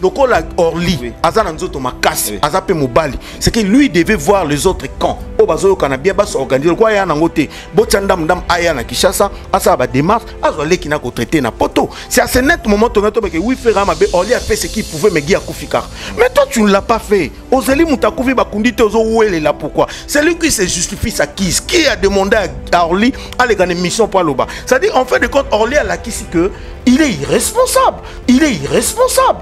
Donc, Orly, Azan Nzoto Makasi, Azapé Mobali, c'est que lui devait voir les autres camps. Au bazo Kanabia bas organiser quoi ya nangote. Botchandam dam aya na Kishasa, asa ba démarche, azole qui n'a qu'au traité na poto. C'est à ce net moment que oui frère Mabe Orly a fait ce qu'il pouvait me guider à Koufika. Mais toi tu ne l'as pas fait. Ozeli Mutakoufi Bakundi te ozo où elle est là pourquoi? C'est lui qui se justifie sa quise. Qui a demandé à Orly à les gagner mission pour l'Oba. C'est-à-dire en fait de compte Orly a la quise que il est irresponsable. Il est irresponsable.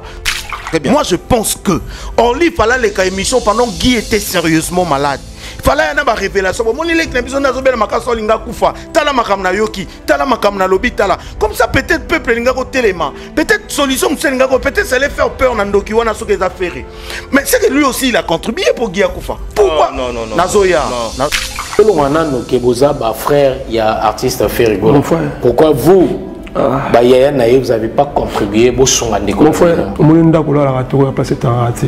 Moi je pense que Orly fallait les cas émission pendant Guy était sérieusement malade. Il fallait y avoir une révélation. Mon élève n'a besoin d'azober la makaso linga kufa. Tala makamna yoki, tala makamna lobi tala. Comme ça peut-être peuple linga ko téléma. Peut-être solution monsieur linga ko peut-être ça allait faire peur nandoki wana so des affaires. Mais c'est que lui aussi il a contribué pour Guy Kufa. Pourquoi? Non. Nazoya. Selon Manano Keboza, frère, il y a artiste Ferrigo. Pourquoi vous bah vous n'avez pas contribué au son à l'école. Mon frère, on a passé un raté.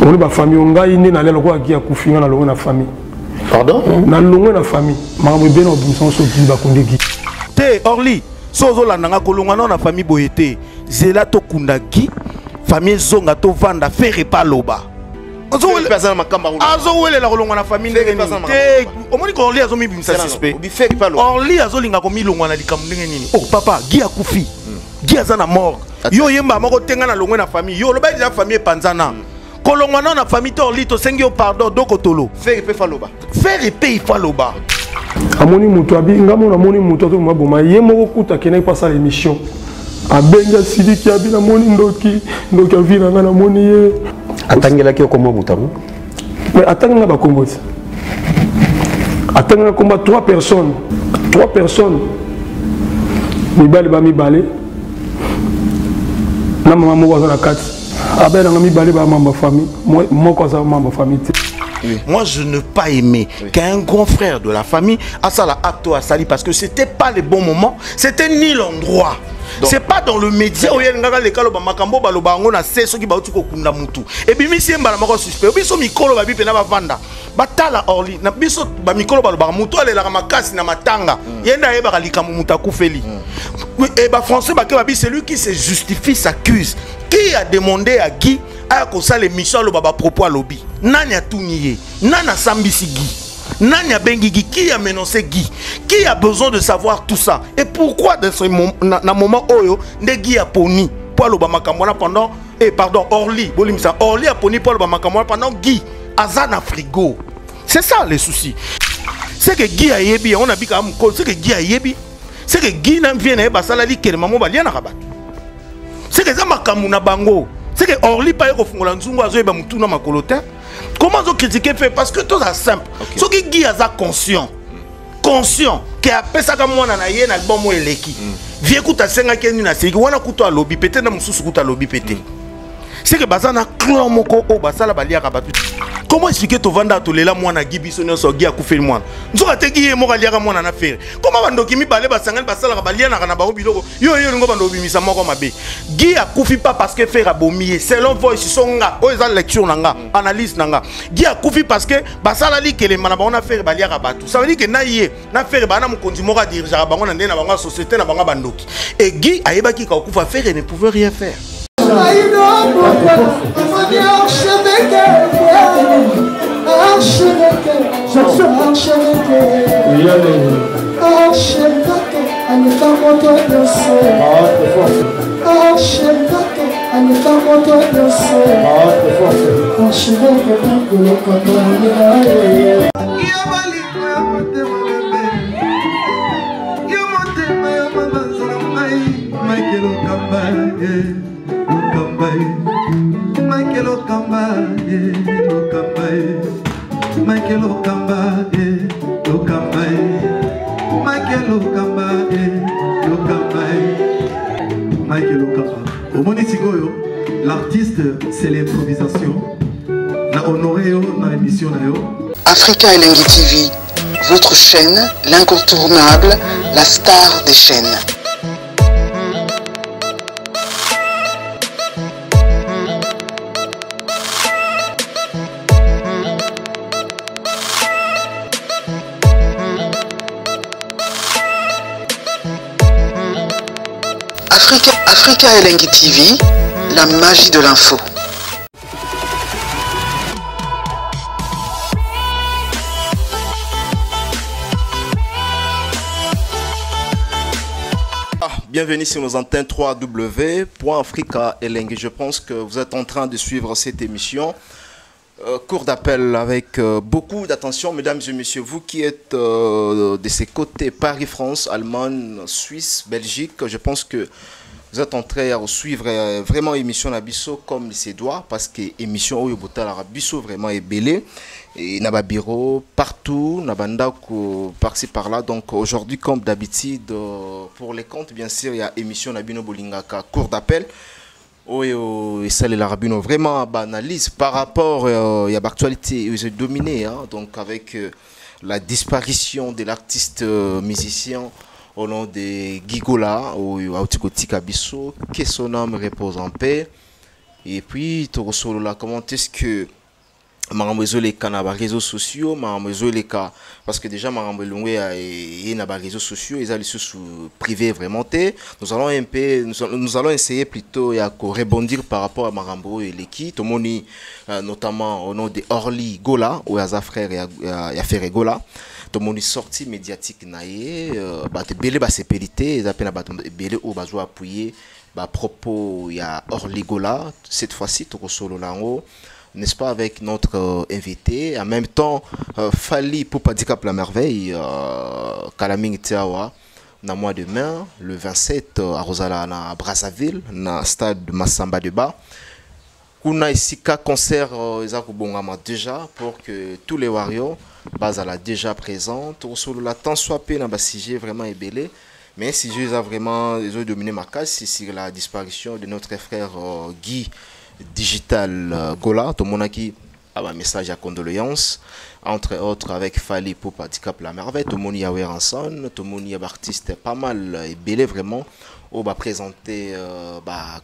On a famille, on a une année qui a couffé dans la famille. Pardon? Dans la famille. Je bien Té Orly, sozo la nanga kolonga na famille boyete. Zela to kundaki, famille zonga to vanda faire pas loba. Azo wele la kolonga na famille ndenge. Omoni ko Orly azo mi bimisa suspect. Orly azo linga ko milonga na likambo ndenge nini. Oh papa, Guy a kufi. Guy azana mort. Yo yemba mako tenga na longwe na famille. Yo loba déjà famille panzana. Kolonga na famille to Orly to sengi au pardon dokotolo. Faire pe faloba. Faire pe faloba. Amoni mutu abi ngamo na moni mutu to maboma yemo kuta kena passa l'émission. Abenga sidiki abi na moni ndoki avina na moni ye. Atangela ki okombo mutamu. Mais atangela ba kombo. Atangela komba 3 personnes. 3 personnes. Mibale ba mibale. Na mama mo na kati. Abela na mibale ba mama famille. Moi ko za mama famille. Moi, je ne pas aimé qu'un grand frère de la famille a ça la acte à sali parce que c'était pas le bon moment, c'était ni l'endroit. C'est pas dans le média où il y a les cas ba makambo ba lobango na c'est ceux qui ba tuko kunda mutu. Et puis mi siemba la mako suspect. Biso mikolo ba bipe na ba vanda. Batala Orly na biso ba mikolo ba lobango mutu ale la makasi na matanga. Yenda e ba likambo mutaku feli. Et ba français ba ke ba bi celui qui se justifie s'accuse. Qui a demandé à Guy à cause les Michel le baba propos à lobby. Nanya Tounié, Nana Sambisi Guy. Nanya Bengigi, qui a menacé Guy? Qui a besoin de savoir tout ça? Et pourquoi dans ce moment où Guy a poni pour le Bamakamwana pendant Orly, Orly a poni pour le Bamakamwana pendant Guy Azana frigo. C'est ça les soucis. C'est que Guy a yebi, on a dit c'est que Guy a yebi. C'est que Guy n'a vient à Basalali que maman va liana rabat. C'est que ça makamuna bango. C'est que Orly pas refongola nzungu azo eba mutuna makolote. Comment vous critiquez fait parce que tout ça simple. Ce qui Guy a conscient que après ça comme on a yé na bon mo eleki. Vieux kuta senga kenu na seki wana kuto a lobby pété na mususu kuta lobby pété. C'est que bazana clan moko o basala balia kabatu. Comment expliquer to vanda to lela mwana Guy sonyo so Guy akufa le mwana. Nzoka te Guy mo kalia mwana na faire. Comment bandoki mi balé basangal basala balia na ba biloko. Yo ngo bando bimisa moko mabe. Guy akufi pas parce que faire abomier. Selon voice songa o eza lecture nanga, analyse nanga. Guy akufi parce que basala li kele mana ba on a faire balia kabatu. Ça veut dire que na yé na faire bana mukonzi mo ka diriger bango na ndena bango société na bango bandoki. Et Guy ayeba ki ka okufa faire et ne pouvait rien faire. L'artiste, c'est l'improvisation. Na honoré dans l'émission. Africa Elengi TV, votre chaîne, l'incontournable, la star des chaînes. Africa Elengi TV, la magie de l'info. Bienvenue sur nos antennes www.africa Elengue. Je pense que vous êtes en train de suivre cette émission. Cours d'appel avec beaucoup d'attention, mesdames et messieurs. Vous qui êtes de ces côtés, Paris, France, Allemagne, Suisse, Belgique, je pense que vous êtes en train de suivre vraiment l'émission Nabiso comme il se doit, parce que l'émission Oyobota Nabiso vraiment est belle. Et n'a pas bureau partout, n'a pas par-ci par-là. Donc aujourd'hui, comme d'habitude, pour les comptes, bien sûr, il y a émission Nabino Bolingaka, cours d'appel. Et ça, les Larabino vraiment banalise par rapport à l'actualité, ils ont dominé, hein, donc avec la disparition de l'artiste musicien au nom de Gigola, ou Autikotik Abisso, que son âme repose en paix. Et puis, Torosolo, là, comment est-ce que Marambezo les cas na réseaux sociaux, Marambezo les cas parce que déjà Marambezo et na réseaux sociaux, ils allaient sous privé vraiment. Nous allons un peu, nous allons essayer plutôt à rebondir par rapport à Marambezo et l'équipe, tout le monde notamment au nom de Orly Gola ou à frère et à Ferré Gola. Tout le monde est sorti médiatique naïe, bah te belé bah c'est périté, ils appellent bah belé au bazo appuyer, bah propos il y a Orly Gola cette fois-ci tout solo là-haut. N'est-ce pas, avec notre invité, en même temps, Fali Poupadikap la merveille, Kalaming Tiawa, na mois de mai, le 27, à Rosala, à Brazzaville, na stade de Massamba de Bas. Kuna ici qu'un concert, déjà, pour que tous les warriors, Bazala déjà présent, sur la temps soit peu, na sujet vraiment ébélé. Mais si je les a vraiment, ils ont dominé ma case, c'est sur la disparition de notre frère Guy Digital Gola, tout le monde qui a un message à condoléances, entre autres avec Fali Poupa Handicap la merveille, tout le monde y a Weranson, tout le monde y a artiste pas mal et belé vraiment, on va présenter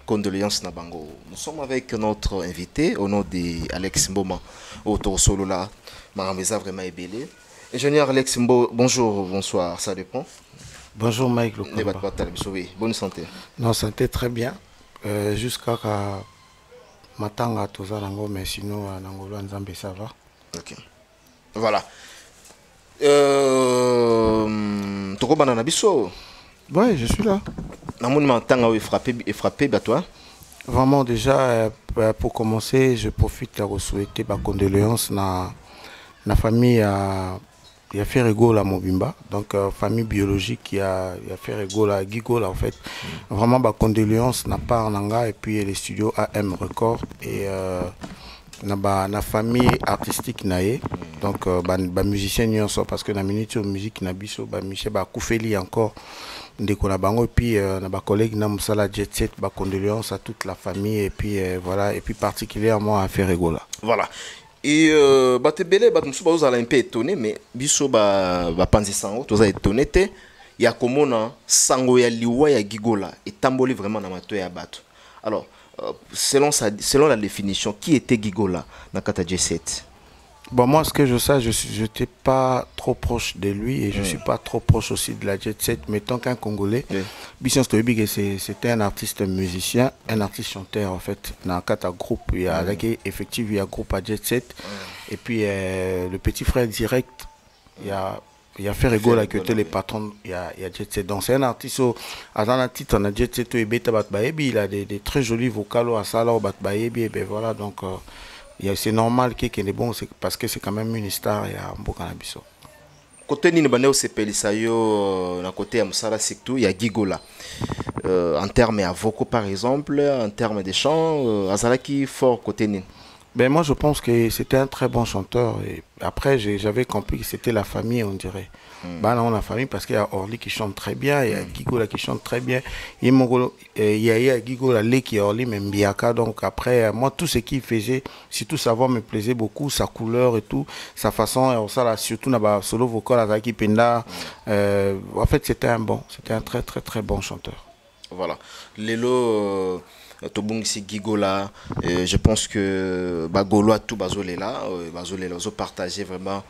condoléances na bango. Nous sommes avec notre invité au nom d'Alex Mboma, autour solo là, Marameza vraiment est belé. Ingénieur Alex Mbo, bonjour, bonsoir, ça dépend. Bonjour Mike le bonne santé. Non, santé très bien, jusqu'à Matanga toza nango mais sinon nangolo nzambe ça va. OK. Voilà. Toko banana biso. Ouais, je suis là. Namoni matanga est frappé bah toi. Vraiment déjà pour commencer, je profite de souhaiter ma condoléances na famille il a fait rigolo à Mobimba, donc famille biologique il a fait rigolo à Gigola en fait. Vraiment ma condoléance n'a pas en anga et puis les studios AM Record et na famille artistique naé donc musicien n'y sont parce que na minute musique na biso Michel Koufeli encore ndeko na bango et puis na ba collègue na musala jet set condoléances à toute la famille et puis voilà et puis particulièrement à faire rigolo. Voilà. Et te belé nous sommes un peu étonné mais biso penser sango tous étonné te ya komona sango ya liwa ya Gigola et tamboli vraiment na mato ya bato. Alors selon la définition qui était Gigola na kata J7? Bon, moi, ce que je sais, je n'étais pas trop proche de lui et je ne suis pas trop proche aussi de la Jet Set, mais tant qu'un Congolais, c'était un artiste musicien, un artiste chanteur en fait. Dans quatre groupes, il y a effectivement il y a un groupe à Jet Set et puis le petit frère direct, il y a fait rigolo qui était les patrons, il y a Jet Set. Donc c'est un artiste, à un titre, on a Jet Set et Beta Batbaebi, il a des très jolis vocaux à Salah Batbaebi et ben voilà donc. C'est normal qu'il est bon parce que c'est quand même une star et un beau cannabiso. Côté ni bande au Pelisayo na côté ya Musala surtout il y a Gigola. En termes à vocaux par exemple, en termes de chants, Azalaki fort côté ni. Ben moi je pense que c'était un très bon chanteur et après j'avais compris que c'était la famille on dirait. Bah non la famille parce qu'il y a Orly qui chante très bien, il y a Gigola qui chante très bien, il y a Gigola qui est Orly même Biaka donc après moi tout ce qu'il faisait, surtout sa voix me plaisait beaucoup, sa couleur et tout, sa façon et ça là surtout na solo vocal avec Penda en fait c'était un très très très bon chanteur. Voilà. Lelo Tobungisi Gigola, je pense que Golo tout Bazolela, ont partagé vraiment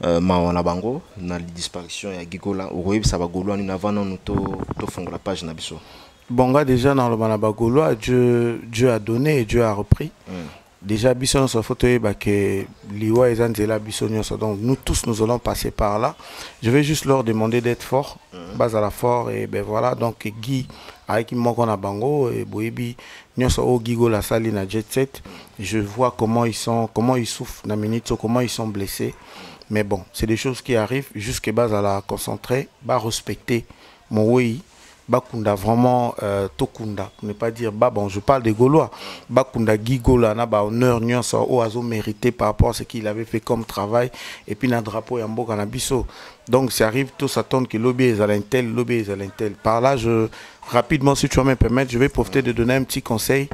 Maonabango, dans la disparition de Gigola. Au ça va Golo, nous avons la page Nabiso. Bonga déjà dans le Manabagolois, Dieu a donné et Dieu a repris. Déjà, Bisson sur photo que Liwa et Zanzela Bissonio, donc nous tous nous allons passer par là. Je vais juste leur demander d'être forts, base à la fort et ben voilà. Donc Guy avec Mokona Bango et Boebi, Nyoso Gigo la salle na Jet Set. Je vois comment ils souffrent na minute, comment ils sont blessés. Mais bon, c'est des choses qui arrivent. Jusqu'à base à la concentrer, bah respecter mon oui. Bakunda vraiment Tokunda, pour ne pas dire bah bon, je parle des Gaulois. Bakunda Gigola na ba honneur nyonso o azo mérité par rapport à ce qu'il avait fait comme travail et puis na drapeau yambo kanabiso. Donc ça arrive tous attendent que lobby est à l'intel, lobby est à l'intel. Par là rapidement si tu vas me permettre, je vais profiter de donner un petit conseil.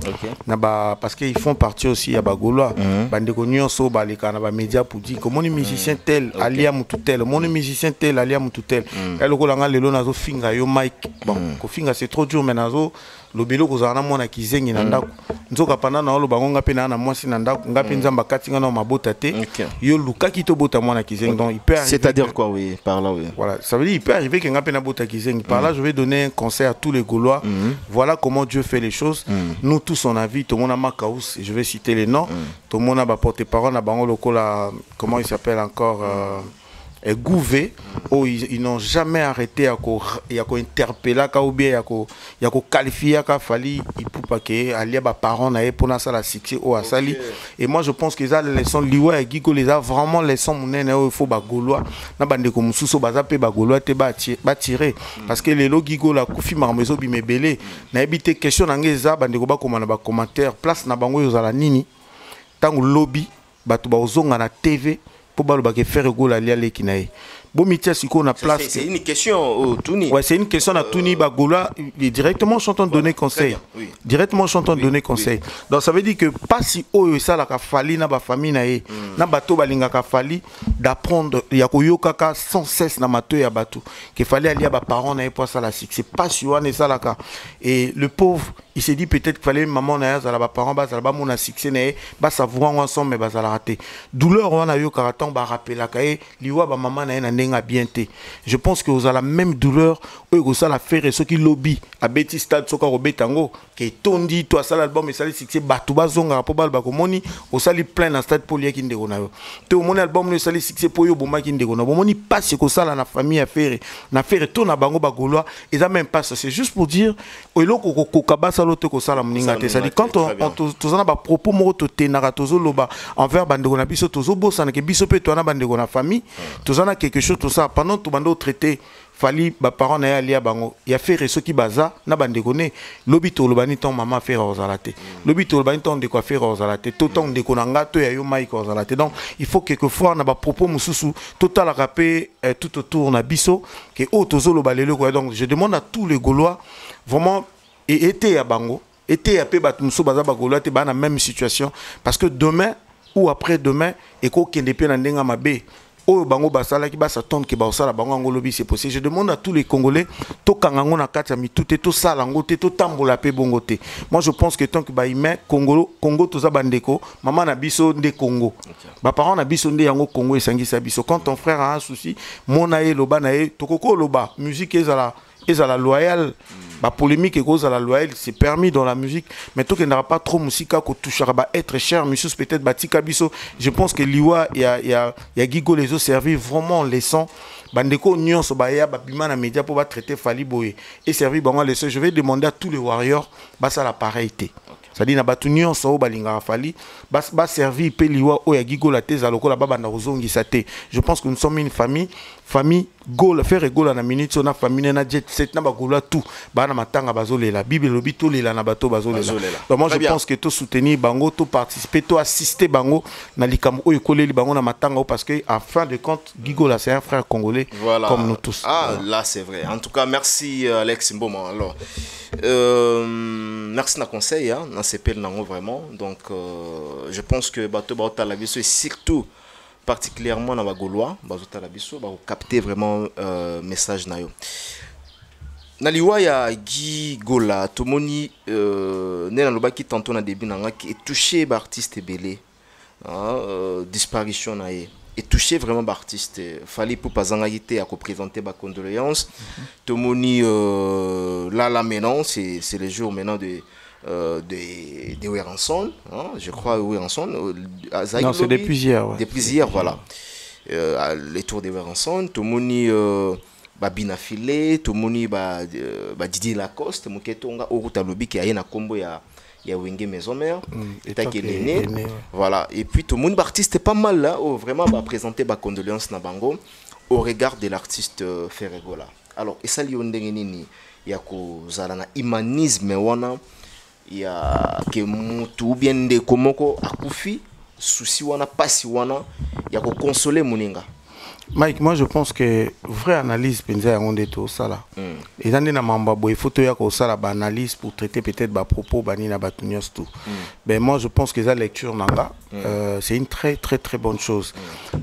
Parce qu'ils font partie aussi à Bagolois. Bandeko nyonso ba les kana ba média pour dire comment les musiciens tel alia mutu tel, mon musicien tel alia mutu tel. Et le kolanga lelo nazo finga yo mic. Bon, ko finga c'est trop dur mais nazo lobelo kozana mona kizengi na ndako. Nzoka pana na lo bango ngape na mwasi na ndako, ngape nzamba katinga na mabota te. Yo luka kito bota mona kizengi donc il peut arriver. C'est-à-dire quoi oui, par là oui. Voilà, ça veut dire il peut arriver que ngape na bota kizengi. Par là je vais donner un conseil à tous les Gaulois. Voilà comment Dieu fait les choses. Nous tous on a vu tout le monde a Makaous, je vais citer les noms. Tout le monde a porté parole à bango lokola comment il s'appelle encore Gouvé, oh, ils n'ont jamais arrêté à interpeller, à qualifier, à fali, il peut pas que aller à parents na pour na la succès au asali. Et moi je pense que ça les leçons liwa et Gigo les a vraiment leçons monene il faut bagolois na bande comme suso bazape bagolois te ba tirer parce que les lo Gigo la kufi marmezo bi mebele na ebité question ngeza bande ko ba komana ba commentaire place na bango yozala nini tango lobby batu ba ozonga na TV pour que faire gola liale kinae. Bon mitia siko na place. C'est une question au Touni. Ouais, c'est une question à Touni Bagola directement chantant donner conseil. Oui. Directement chantant donner conseil. Donc ça veut dire que pas si haut ça la ka fali na ba famille na e na bato balinga ka fali d'apprendre ya koyoka ka sans cesse na mato ya bato qu'il fallait aller à ba parents na e pour ça la c'est pas si on est ça la ka et le pauvre il s'est dit peut-être qu'il fallait maman na za la ba parents ba za ba mon succès na e ba savoir ensemble mais ba za la rater douleur on a eu karaton ba rappeler la ka e liwa ba maman na na bien té. Je pense que vous avez la même douleur où vous allez faire ce qui lobby à Betty Stade soka robetango qui tondi toi ça l'album et ça les succès batuba zonga pour bal bakomoni au sali plein dans stade polia qui ndeko na yo te mon album le sali succès pour yo boma qui ndeko na bomoni pas ce que ça la famille a faire na faire tout na bango bagolois et ça même pas c'est juste pour dire eloko kokaba ça l'autre ko ça la mninga te ça dit quand on tous en a ba propos mo to tenara tozo loba envers bandeko na biso tozo bossa na ke biso pe to na bandeko na famille tous en a quelque chose tout ça pendant tout bando traité fali ba parents na ya bango ya faire ce qui baza na bandeko ne lobi to lobani ton maman faire ozalate lobi to lobani ton de quoi faire ozalate to ton de konanga to ya yo mai ko ozalate donc il faut quelquefois na ba propos mususu total rapé tout autour na biso que tozo lobalelo quoi donc je demande à tous les Gaulois vraiment et été à bango été à pe bat musu baza ba Gaulois te ba na même situation parce que demain ou après-demain et ko kende pe na ndenga mabe oh bango basala ki basa tonne ke basala bango ngolobi c'est possible. Je demande à tous les Congolais to kangango na kati mi tout to sala ngote to tambola pe bongote. Moi je pense que tant que ba ime Congo to za bandeko maman na biso nde Congo. Ba parents na biso nde yango Congo esangisa biso. Quand ton frère a un souci, mona e loba na e tokoko loba musique ezala loyal. La polémique et cause à la loyale, c'est permis dans la musique, mais tout qu'il n'y aura pas trop musica qu'on touchera à être cher, monsieur peut-être Batika Bisso. Je pense que Liwa y a Gigo les autres servi vraiment les sons. Bandeko Nyon Sobaya, Babima na média pour traiter Fali Boé et servir bango les sons. Je vais demander à tous les warriors, ça la pareilité. C'est-à-dire na batu Nyon so balinga Fali, bas servir pe Liwa o ya Gigo la teza loko la baba na rozongi sate. Je pense que nous sommes une famille Gola faire Gola na minute on a famille na jet set na bagola tout ba na matanga bazole la bible lobi to lela na bato bazole la donc moi je pense que tout soutenir bango tout participer tout assister bango na likam o ekoleli bango na matanga parce que à fin de compte Gigola c'est un frère congolais voilà. Comme nous tous là c'est vrai en tout cas merci Alex Mboma alors merci na conseil hein na CPL nango vraiment donc je pense que bato ba la biso et surtout particulièrement dans la Gaulois, bazota la biso, ba capter vraiment message na yo. Na liwa ya Guy Gola, tomoni né na loba ki tantôt na début nanga qui est touché par artiste belé. Disparition na ye. et touché vraiment l'artiste. Fallait pour pas en agiter à présenter ma condoléance. Tomoni là maintenant c'est le jour maintenant de Weranson, hein, je crois Weranson. Non, c'est depuis hier. Ouais. Depuis hier, voilà. Les tours de Weranson, Tomoni Babina Filé, Tomoni Didier Lacoste, Moketonga, Oruta Lobi qui a une combo ya Wenge Maison Mère, voilà. Et puis tout le monde artiste pas mal là, vraiment présenter ma condoléance na bango au regard de l'artiste Ferregola. Alors et ça li ondengeni ya ko zalana humanisme wana ya ke mutu bien de komoko akufi souci wana pasi wana ya ko consoler moninga. Mike, moi je pense que vraie analyse penza ya ngonde to sala. Et dans na mamba boy photo ya ko sala ba analyse pour traiter peut-être ba propos bani na batunios tout. Ben moi je pense que ça lecture nanga c'est une très bonne chose.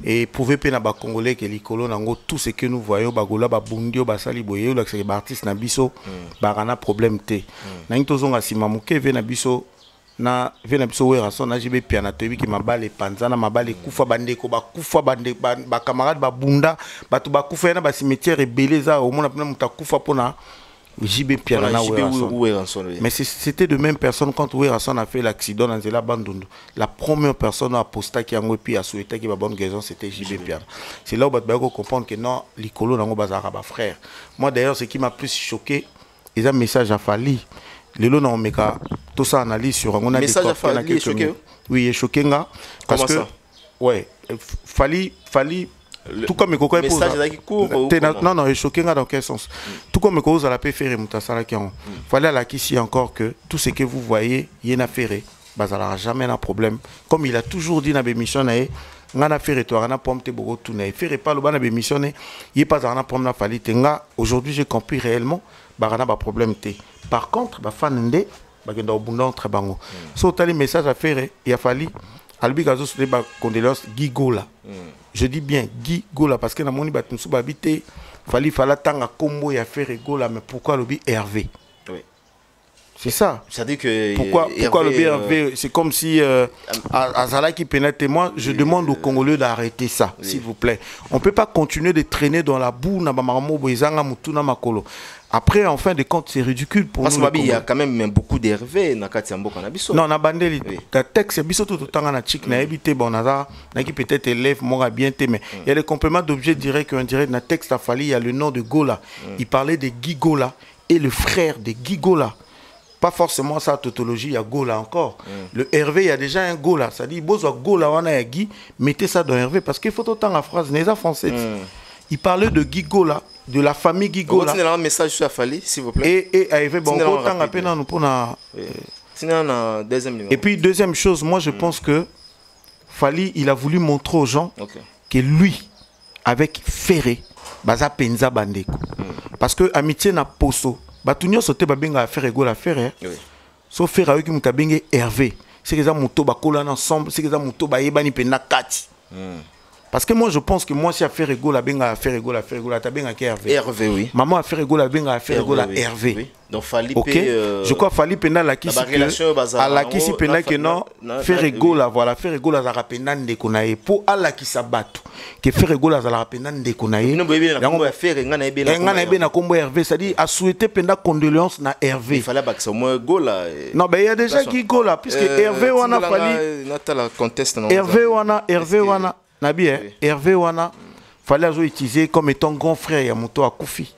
Et prouver pe na ba congolais que likolo nango tout ce que nous voyons ba gola ba bundio ba sali boye la que ba artiste na biso ba rana problème té. Na into zonga sima muke ve na biso na vena biso Weranson na jibe piana tobi ki mabale panzana mabale kufa bandeko ba kufa bande ba camarade ba bunda batu ba kufa na ba cimetière rebelle za au mona pena muta kufa pona jibe piana na Weranson. Mais c'était de même personne quand Weranson a fait l'accident dans la Bandundu. La première personne à posta qui a ngwepi a souhaité que ba bonne guérison c'était jibe piana. C'est là où ba comprendre que non likolo nango bazara ba frère. Moi d'ailleurs ce qui m'a plus choqué ils un message à Fali. Les lots n'ont pas tout ça analyse sur on a des choqué. Oui, il est choqué là parce que ouais, Fali tout comme Koko est non, il est choqué dans quel sens? Tout comme Koko a la paix faire mutasala qui ont. Fallait à la ici encore que tout ce que vous voyez, il y a une affaire, bazala jamais un problème. Comme il a toujours dit dans l'émission on a fait retour, on a pomme te beaucoup tout n'a fait pas le ban de émission il pas un pomme na Fali tenga. Aujourd'hui j'ai compris réellement barana ba problème té. Par contre ba fanende ba genda obunda entre bango. So tali message à faire il a fallu albi gazo sur ba condoléances Gigola. Je dis bien Gigola parce que na moni ba tunsu ba habité fallait tanga combo ya faire Gola mais pourquoi le Hervé? C'est ça. C'est-à-dire que pourquoi le BRV c'est comme si Azala qui pénètre. Moi je demande aux Congolais d'arrêter ça s'il vous plaît. On peut pas continuer de traîner dans la boue na ba maramo boizanga mutuna makolo. Après en fin de compte c'est ridicule pour parce nous. Parce qu'il y a quand même beaucoup d'Hervé na kati mboka na biso. Non na bandeli ta texte biso tout tanga na chic na habité bon na qui peut-être élève moi bien té mais il y a les compléments d'objet direct ou indirect na texte a fallu il y a le nom de Gola. Il parlait de Gigola et le frère de Gigola. Pas forcément sa tautologie, il y a Gola encore. Le Hervé, il y a déjà un Gola. Ça dit, Bozo Gola, on a Guy, mettez ça dans Hervé, parce qu'il faut autant la phrase, n'est pas française. Il parlait de Guy Gola, de la famille Guy Gola. Vous avez un message sur Fali, s'il vous plaît. Et Hervé, bon, autant à peine nous pour Et puis, deuxième chose, moi je pense que Fali, il a voulu montrer aux gens que lui, avec Ferré, Baza Penza Bandeko. Parce que amitié n'a poso. Batunyo sote babenga affaire égale affaire. So faire avec mutabenge Hervé. C'est que ça muto bakola ensemble, c'est que ça muto ba yebani pe na kati. Parce que moi je pense que moi si affaire égale affaire égale tabenga Hervé. Hervé oui. Maman affaire égale affaire égale Hervé. Oui. Donc Fali je crois Fali pena la kisi à la kisi pena que non faire égale voilà faire égale za rapena ndeko na e po ala kisabatu que faire égale za la rapena ndeko na e. Donc affaire ngana ebe na kombo Hervé, ça dit a souhaité pena condoléances na Hervé. Il fallait que moi Gola. Non ben il y a déjà qui Gola puisque Hervé wana Fali Hervé wana nabi Hervé wana fallait azo utiliser comme étant grand frère ya moto akufi.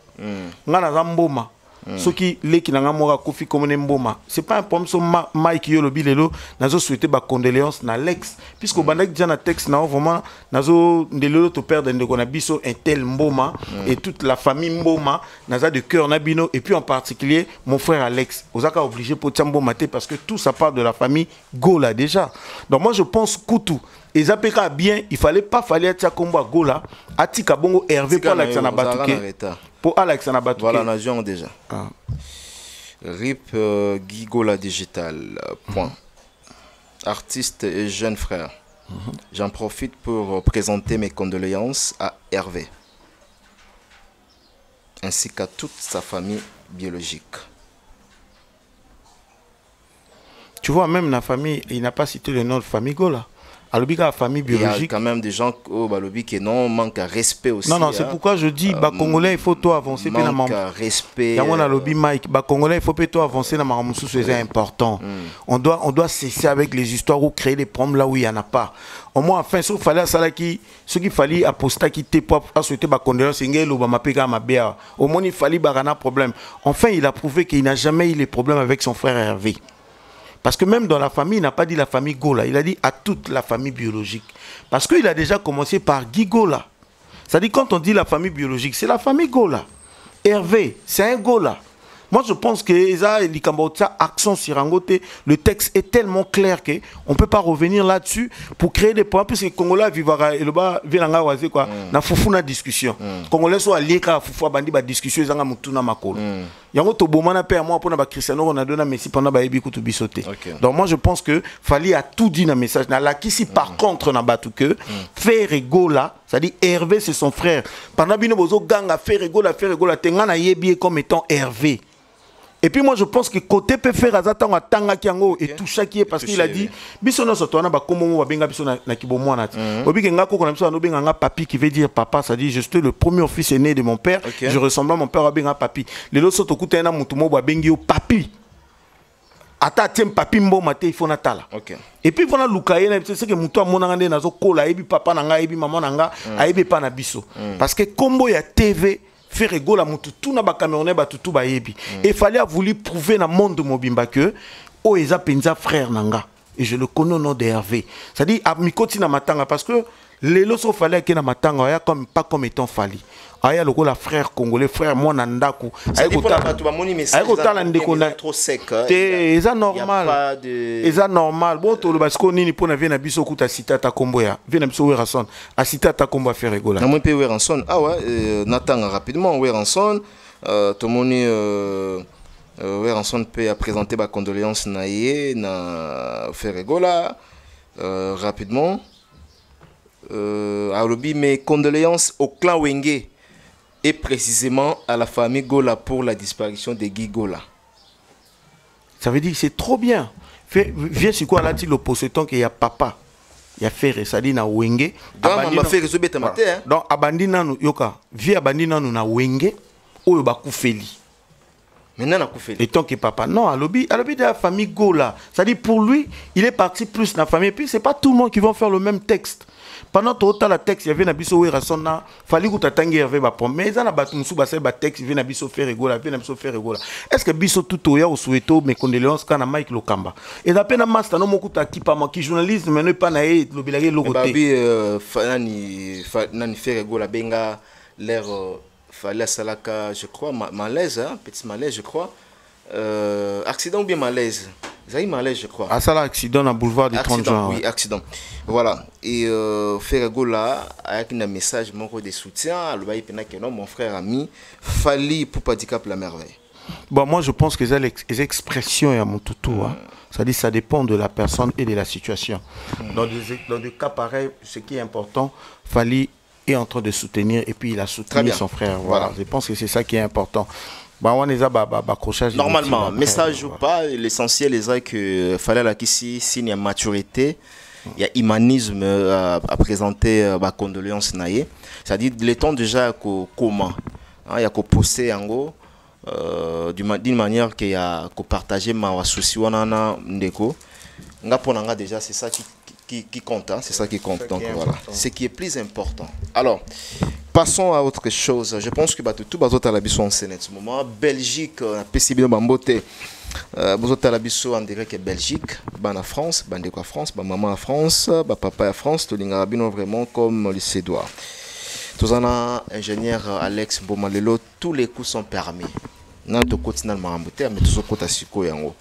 Ngana za mboma. Ce qui les nanga mora kofi comme mboma. C'est pas un problème sur Mike Yolobi lelo nazo souhaiter ba condoléances na Lex puisque bandak déjà na texte na vraiment nazo ndelelo to perdre ndeko na biso un tel mboma et toute la famille mboma naza de cœur na bino et puis en particulier mon frère Alex ozaka obligé pour tiambo maté parce que tout ça part de la famille Gola déjà. Donc moi je pense Koutou et Zapeka bien il fallait pas tia kombo Gola atika bongo Hervé pour Alexandre Batuke. Pour Alexandre Batuke. Voilà, nation déjà. RIP Guy Gola Digital. Point. Artiste et jeune frère. J'en profite pour présenter mes condoléances à Hervé, ainsi qu'à toute sa famille biologique. Tu vois, même la famille, il n'a pas cité le nom de famille Gola. alobi ka famille biologique. Il y a quand même des gens qui non manque à respect aussi. Non, c'est pourquoi je dis Congolais, il faut tout avancer. Manque à respect. Mike, Congolais, il faut tout avancer dans ma c'est important. On doit cesser avec les histoires ou créer des problèmes là où il n'y en a pas. Au moins, enfin, ce qu'il fallait apostat qui était pour souhaiter ma condoléance, au moins il fallait un problème. Enfin, il a prouvé qu'il n'a jamais eu les problèmes avec son frère Hervé. Parce que même dans la famille, il n'a pas dit la famille Gola, il a dit à toute la famille biologique. Parce qu'il a déjà commencé par Guy Gola. C'est-à-dire quand on dit la famille biologique, c'est la famille Gola. Hervé, c'est un Gola. Moi, je pense que le texte est tellement clair qu'on ne peut pas revenir là-dessus pour créer des points. Puisque les Congolais vivent na fufu na discussion. Congolais sont alliés à fufu bandi ba discussion zanga mutuna makolo. Yango to bomana pe moi pour na Cristiano Ronaldo na Messi pendant ba yebi kutu bisote. Donc moi je pense que fallait a tout dit dans message na la kisi par contre na batu que faire Gola, c'est-à-dire Hervé c'est son frère. Pendant bino bozo ganga faire Gola tenga na yebi comme étant Hervé. Et puis moi je pense que côté peut faire azata wa tanga kiango et tout ça qui est parce qu'il a dit bisono sotona ba komo ba benga biso na kibomo na ti obi ke ngako ko na biso no benga nga papi qui veut dire papa, ça dit je suis le premier fils aîné de mon père, je ressemble à mon père benga papi les loso to kutena mutu mo ba bengi yo papi ata tem papi mbo mate il faut na tala. Et puis voilà lukaye na c'est que mutu amona ngande nazo kola ebi papa na nga ebi maman na nga ayebi pa na biso parce que combo ya TV faire ego la mutu tout na ba Camerounais ba tutu ba yebi et fallait a voulu prouver dans le monde de Mobimba que o eza penza frère nanga et je le connais au nom de Hervé, ça dit a mikoti na matanga parce que les loso fallait que na matanga ya comme pas comme étant fali aya loko la frère congolais frère moi na ndaku trop sec eza normal eza normal bon to lo basko nini pona vient na biso kuta cita ta kombo ya vient na biso Weranson a cita ta kombo a faire ego la na moi pe Weranson natanga rapidement Weranson to moni Weranson peut présenter ma condoléance na ye na faire ego la rapidement alobi mes condoléances au clan Wenge et précisément à la famille Gola pour la disparition de Guy Gola. Ça veut dire que c'est trop bien. Viens sur quoi là-dessus l'opposition qu'il y a papa, il y a Ferre, ça dit na Wenge. Donc abandina nous yoka, viens abandina nous na Wenge ou yoba kufeli. Maintenant na kufeli. Et tant que papa non, alobi de la famille Gola. Ça dit pour lui, il est parti plus dans la famille. Et puis c'est pas tout le monde qui va faire le même texte. Pendant tout le texte, il y avait Nabiso Weranson, fallait que tu attendiez Hervé Bapom. Mais il y a un texte, il y a Nabiso Ferregola, il y a Nabiso Ferregola. Est-ce que Biso tout au ou souhaito mes condoléances quand on a Mike Lokamba? Et d'après la masse, non beaucoup qui pas qui journaliste, mais ne pas naïe le bilagé logoté. Nani Ferregola benga l'air fallait salaka, je crois malaise, petit malaise, je crois. Accident ou bien malaise? Zay malaise, je crois. Ah, ça, l'accident dans le boulevard du 30 juin. Oui, accident. Voilà. Et Ferregola, avec un message de soutien, mon frère ami, fallait pour pas handicap la merveille. Bon, moi, je pense que les expressions à mon toutou, ça dit ça dépend de la personne et de la situation. Dans des cas pareils, ce qui est important, fallait est en train de soutenir et puis il a soutenu son frère. Voilà. Je pense que c'est ça qui est important. Normalement, message ou pas, l'essentiel est que fallait la ici signe de maturité, il y a humanisme à présenter ma condoléance naïe. C'est-à-dire le temps déjà comment il y a qu'au poster en gros d'une manière qu'il y a qu'au partager ma souci wanana ndeko. Ngaponanga déjà c'est ça qui compte, hein? C'est ça qui compte. Donc voilà, ce qui est plus important. Alors passons à autre chose. Je pense que tout bazo talabiso en ce moment. Belgique, PCB Bambote. Bazo talabiso en direct Belgique, ban à France, ban de quoi France, ban maman à France, ban papa à France. Tout l'ingabino vraiment comme le Cédois. Tous en ingénieur Alex Bomalelo, tous les coups sont permis. Nan to continue Mambote, mais tous au côté siko yango.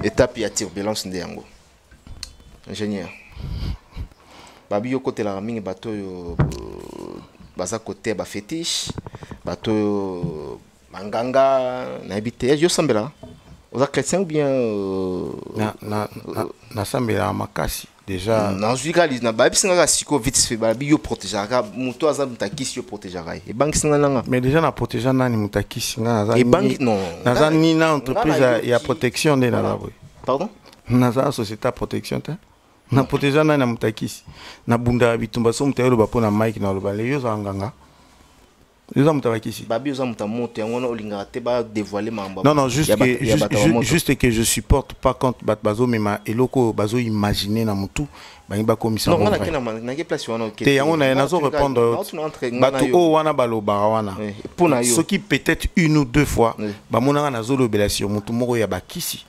Étape ya turbulence de yango. Ingénieur. Babi yo côté la mingi bateau baza côté ba fétiche bateau manganga na habité yo sambela oza chrétien ou bien na sambela makasi déjà na zuikali na babi singa siko vite fait babi yo protégeara muto aza mutakisi yo protégeara e banki singa nanga mais déjà na protéger nani mutakisi nga na e banki non na ni na entreprise ya protection de na la pardon na société protection ta na protéger na mutakisi na bunda bitumba so mutayelo ba pona Mike na loba le yoza nganga yoza mutabakisi babi yoza mutamoto yango olinga te ba dévoiler mamba. Non, juste que je supporte pas quand bazo mema eloko bazo imaginer na mutu ba komisa. Non, on a na ke place wana te yango na nazo répondre bato o wana baloba wana ce qui peut-être une ou deux fois ba monanga nazo lobelation mutu moko ya bakisi.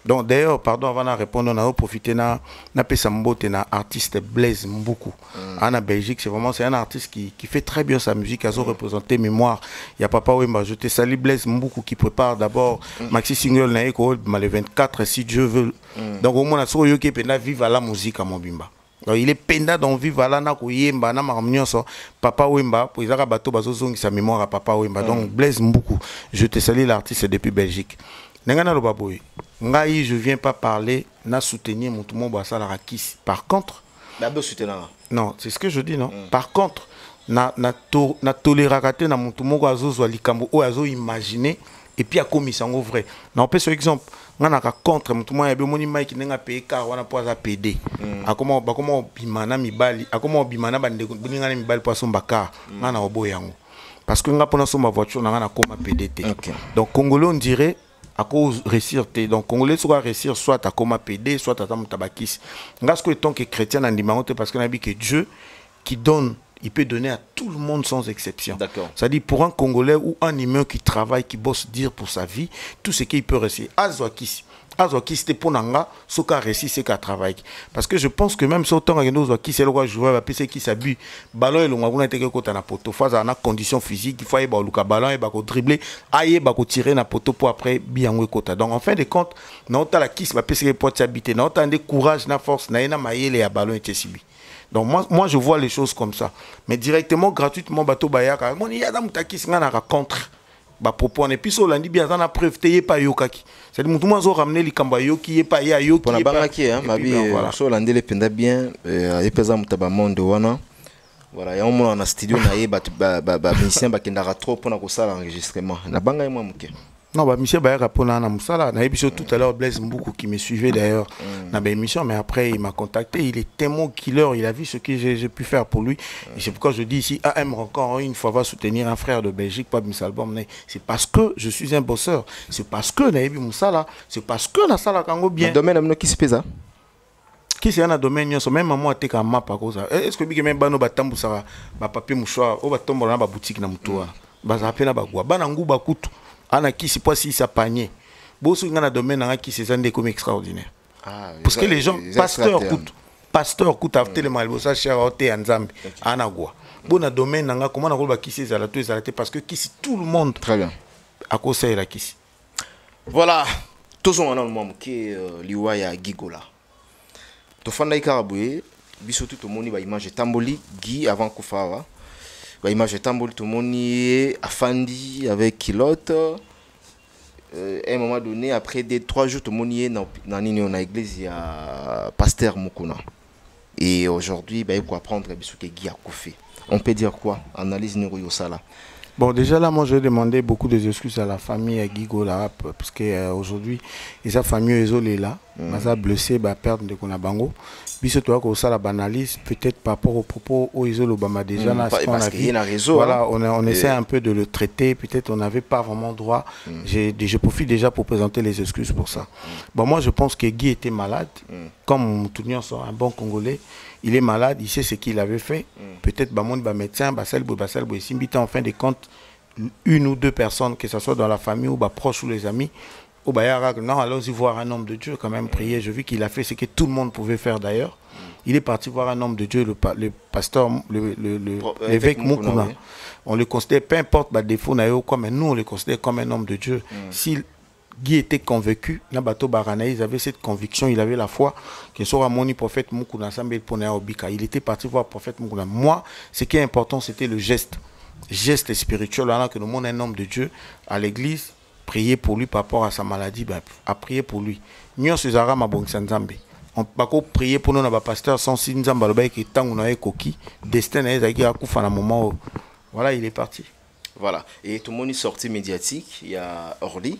Donc d'ailleurs pardon avant de répondre on a profité na pesa mbote na artiste Blaise Mbuku en Belgique. C'est un artiste qui fait très bien sa musique, azo représenter mémoire. Il y a Papa Wemba, je te salue Blaise Mbuku qui prépare d'abord maxi single na eko le 24 si Dieu veut. Donc au moins so yo ki penda vive la musique à Mobimba. Donc il est penda dans vive la na ko yemba na maramnyo so Papa Wemba pour izaka bato bazo zongi sa mémoire à Papa Wemba. Donc Blaise Mbuku, je te salue l'artiste depuis Belgique. Nengana lobaboy. Ngai je viens pas parler na soutenir mon tout monde à la rakis. Par contre, non, c'est ce que je dis non. Par contre, na tolérate na mon tout monde azo likambo o azo imaginer et puis a commis ça en vrai. Non, par exemple, on a contre mon tout monde ya moni Mike nenga payer car wana po za PD. A comment bimana mibali, a comment bimana bande ngana mibali po so mbaka. Ngana obo yango. Parce que nga pona so ma voiture na koma PDT. Donc Congolais on dirait à cause réussir donc Congolais soit réussir soit à coma PD soit à tabakis. Nga ce que tant que chrétien en dimanche parce qu'on a dit que Dieu qui donne il peut donner à tout le monde sans exception. C'est-à-dire pour un Congolais ou un humain qui travaille, qui bosse dire pour sa vie, tout ce qu'il peut réussir. Azwakis c'était pour nanga, ce qu'a réussi c'est qu'à travailler. Parce que je pense que même si autant que nous qui c'est le roi joueur, c'est qui s'abuse, ballon et le on a été que quand on a poteau, face à la condition physique, il faut aller au ballon et bako dribbler, aïe bako tirer na poteau pour après bien au côté. Donc en fin de compte, non t'as la kiss, bah c'est pour s'habiter, non t'as des courage, na force, na ena maïle et à ballon et sibi. Donc moi je vois les choses comme ça. Mais directement, gratuitement, bateau bayaka, mon y a dans mutakis ngana contre. Bah propos et puis so lundi bien ça na preuve t'es pas yokaki. C'est tout le monde a ramené les kamba yoki et pas yoki. Pour la baraki hein, ma vie so lundi les penda bien et pesa mutaba monde wana. Voilà, ya on a studio na ye ba musicien ba kendara trop pour na ko sala enregistrement. Na banga moi muke. Non, bah, monsieur Bayaka Pona Namusala, tout à l'heure, Blaise Mbuku qui me suivait d'ailleurs dans l'émission, mais après il m'a contacté, il est tellement killer, il a vu ce que j'ai pu faire pour lui. Et c'est pourquoi je dis ici, AM encore une fois va soutenir un frère de Belgique, pas Missalbom. C'est parce que je suis un bosseur, c'est parce que Naïbi Moussala, c'est parce que Nassala Kango bien. Le domaine amno qui se pèse qui c'est un domaine, même moi, tu as map à cause. Est-ce que bien bano batambu ça, ba papier mouchoir, ou batombo na ba boutique na mutoa, bazape na bagwa, banangu bakutu. Ana qui c'est pas si ça panier. Bosso ngana domaine nga qui c'est un des comme extraordinaire. Parce que les gens pasteur coûte à tellement mal ça cher hôtel en Zambie ana gwa. Bon domaine nga comment na ko qui c'est za la tout arrêté parce que qui c'est tout le monde. Très bien. À cause ça la qui. Voilà. Tous on a le moment qui liwa ya Gigola. To fanda ikaraboué biso tout moni ba image tamboli Guy avant Koufava. Bah, image tamboli tout le monde est afandi avec Kilote. À un moment donné, après 3 jours, tout le monde est dans l'église, il y a Pasteur Mukuna. Et aujourd'hui, bah, il faut apprendre ce que Guy a fait. On peut dire quoi? Analyse Neroyo Sala. Bon, déjà là, moi, je demandé beaucoup d'excuses à la famille à Gigola, parce qu'aujourd'hui, sa famille est là, ils ont blessé, perdre de Konabango. Puis surtout que ça la banalise, peut-être par rapport aux propos où ils ont l'Obama déjà, parce qu'il y a un réseau. Voilà, on essaie un peu de le traiter, peut-être on n'avait pas vraiment droit. Je profite déjà pour présenter les excuses pour ça. Bon, moi, je pense que Guy était malade, comme tout le monde, un bon Congolais. Il est malade, il sait ce qu'il avait fait. Peut-être mon médecin, Bassel Simbita, en fin de compte, une ou deux personnes, que ce soit dans la famille ou proches ou les amis, au Bayara, non, allons-y voir un homme de Dieu, quand même prier. Je vis qu'il a fait ce que tout le monde pouvait faire d'ailleurs. Il est parti voir un homme de Dieu, le pasteur, l'évêque Mukuna. On le considère, peu importe le défaut, mais nous on le considère comme un homme de Dieu. Si Guy était convaincu, il avait cette conviction, il avait la foi que sera mon prophète Mukuna il était parti voir le prophète Mukuna. Moi, ce qui est important, c'était le geste spirituel, là, que nous montre un homme de Dieu à l'église, prier pour lui par rapport à sa maladie, à prier pour lui. Nous, c'est Zara Mabonsanzambe. On va prier pour nous, pasteur, sans Sinzamba, le bail qui est tango na koki, destin na ezaki a kufa na moment où. Voilà, il est parti. Voilà. Et tout le monde est sorti médiatique. Il y a Orly.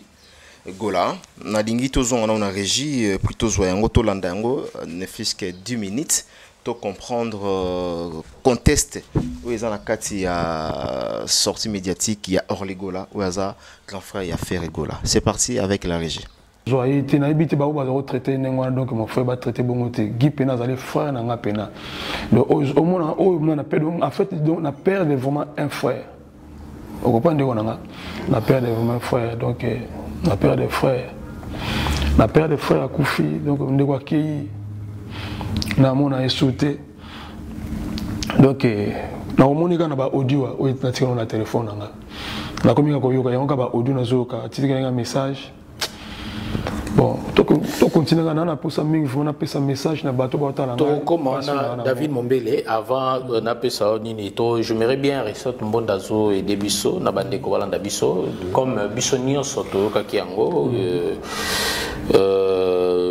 Gola. Nalingi tozo on a régie plutôt zoyango to landango ne fût que 10 minutes pour comprendre conteste où ils ont la carte il y a sortie médiatique il y a Orly Gola où il y a grand frère il y a Ferry Gola. C'est parti avec la régie. Joye te na ibite ba ba traiter nengwa donc mon frère va traiter bongo te Guy Pena zali frère na nga Pena. Donc au moins on a perdu en fait on a perdu vraiment un frère. On comprend de on a perdu vraiment un frère donc on a perdu des frères. On a perdu des frères à Koufi donc on doit qui na mon a sauté. Donc na omonika na ba audio o na na téléphone nga. Na komika ko yoka yango ba audio na zoka titika nga message. Bon, tu continues à faire ça, un message. David Mombele, avant j'aimerais bien rester un bon dazo et des bisous, comme Bissonnier Soto Kakiango,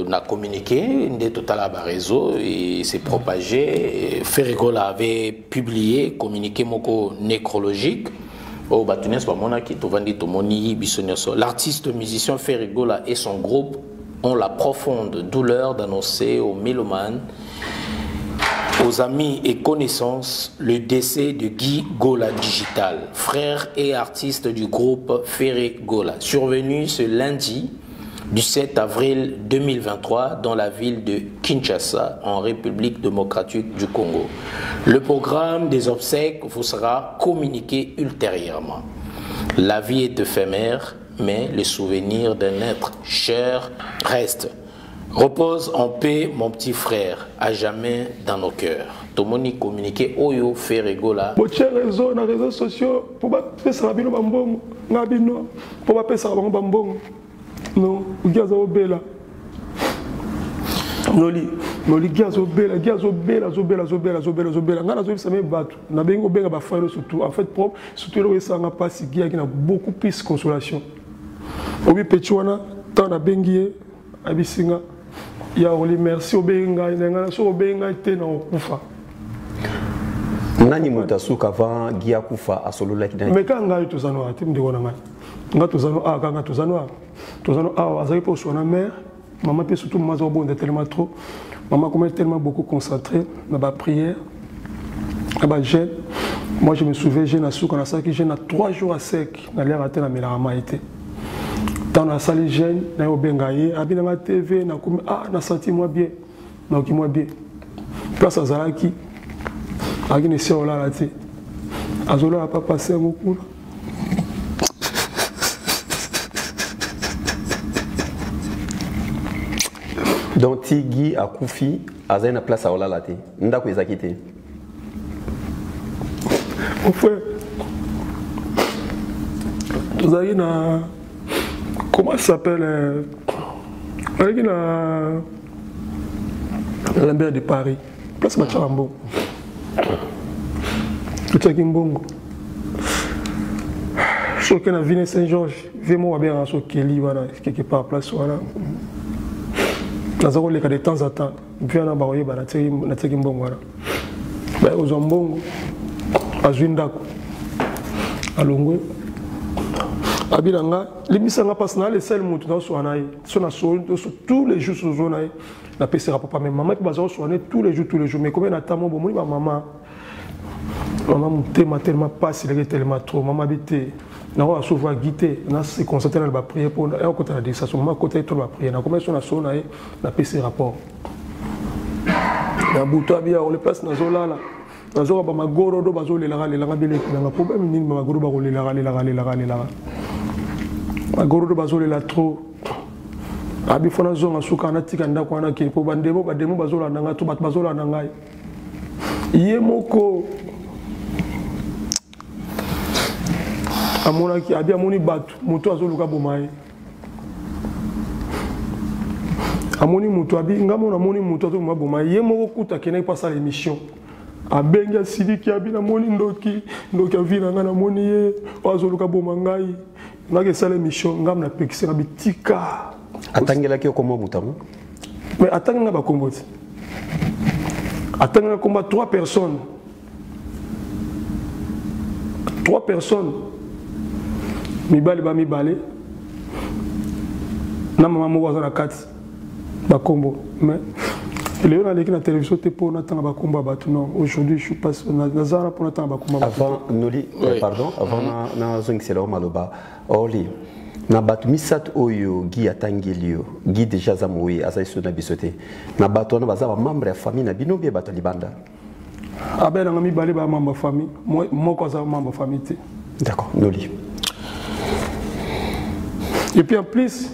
n'a communiqué, de total à réseau et s'est propagé. Ferry Gola avait publié, communiqué moko nécrologique. L'artiste musicien Ferry Gola et son groupe ont la profonde douleur d'annoncer aux mélomanes, aux amis et connaissances le décès de Guy Gola Digital, frère et artiste du groupe Ferry Gola, survenu ce lundi du 7 avril 2023 dans la ville de Kinshasa, en République démocratique du Congo. Le programme des obsèques vous sera communiqué ultérieurement. La vie est éphémère, mais le souvenir d'un être cher reste. Repose en paix, mon petit frère, à jamais dans nos cœurs. Tomoni communiqué Oyo Ferry Gola. Pour les réseaux sociaux, pour faire ça, pour faire ça, non, Gazo Bella. Noli Gazo Bella. Ngana zo same batu. Na bengo benga ba frère surtout. En fait propre, surtout le ça n'a pas si qui a beaucoup plus consolation. Obi Pechuana, tant na bengié, abisinga. Ya oli merci obenga, ngana so obenga te na okufa. Nani mutasuka avant Guy akufa asolola kidani. Mais quand ngai tozano ati ndiko na ngai. Nga tozano a kanga tozano a azali pour son mère. Maman peut surtout maman bonde tellement trop. Maman comme tellement beaucoup concentrée dans la prière. Jeune. Moi je me souviens jeune à souka na saki jeune à 3 jours à sec na l'air atteint na melama été. Dans la salle jeune na obengaye abina na TV na comme na senti moi bien. Na ki moi bien. Place azalaki. Agine se ola la ti. Azola pas passer beaucoup. Donc Tigui a Koufi a une place à Olalate. Ndako ils a quitté. Mon frère, vous avez une comment ça s'appelle Lambert de Paris. Place Macharambo. Tout à Kimbongo. Je suis à Ville Saint-Georges. Vraiment bien à Kelly voilà quelque part place voilà. Nazako leka de temps en temps bien na baoye ba na tseki mbongo wana ba ozo mbongo azwindako alongwe abilanga limisanga passe na le seul mutu na so anayi so na so tous les jours so zonayi na pesera papa mais maman pe bazao so tous les jours mais comme na tamo bo moni ba maman mutema tellement pas il tellement trop maman bité na wa so voir guité na se concentrer na ba prière pour na côté na ça so maman côté to ba prière na comme so na so na na pc rapport na buto abia on le place na zolala na zo ba magoro do bazo le la bele na problème ni magoro ba le la magoro do bazo le la trop abi fona zo na suka na tika ndako na ke po bandemo bazo la nanga to bazo la nanga yemoko amona ki abia moni batu moto azoluka bomaye amoni moto abi ngamona moni moto azoluka bomaye yemoko kuta kena passa l'émission abenga sidi ki abi na moni ndoki avina ngana moni ye azoluka bomangai ngake sala émission ngamna pekisera bitika atangela ki komo mutamu mais atanga ba komboti atanga komba 3 personnes mibale na maman moko na kati ba kombo mais les gens qui na télévision te pour n'attendre ba kombo ba non aujourd'hui je suis pas na zara pour n'attendre ba kombo avant Noli pardon avant na zong c'est là maloba oli na batu misat oyo gi atangilio gi déjà zamoui azaiso na bisote na batu na baza ba membre ya famille na bino bien batu libanda abel ngami bali ba membre famille moko za membre famille. D'accord, Noli. Et puis en plus,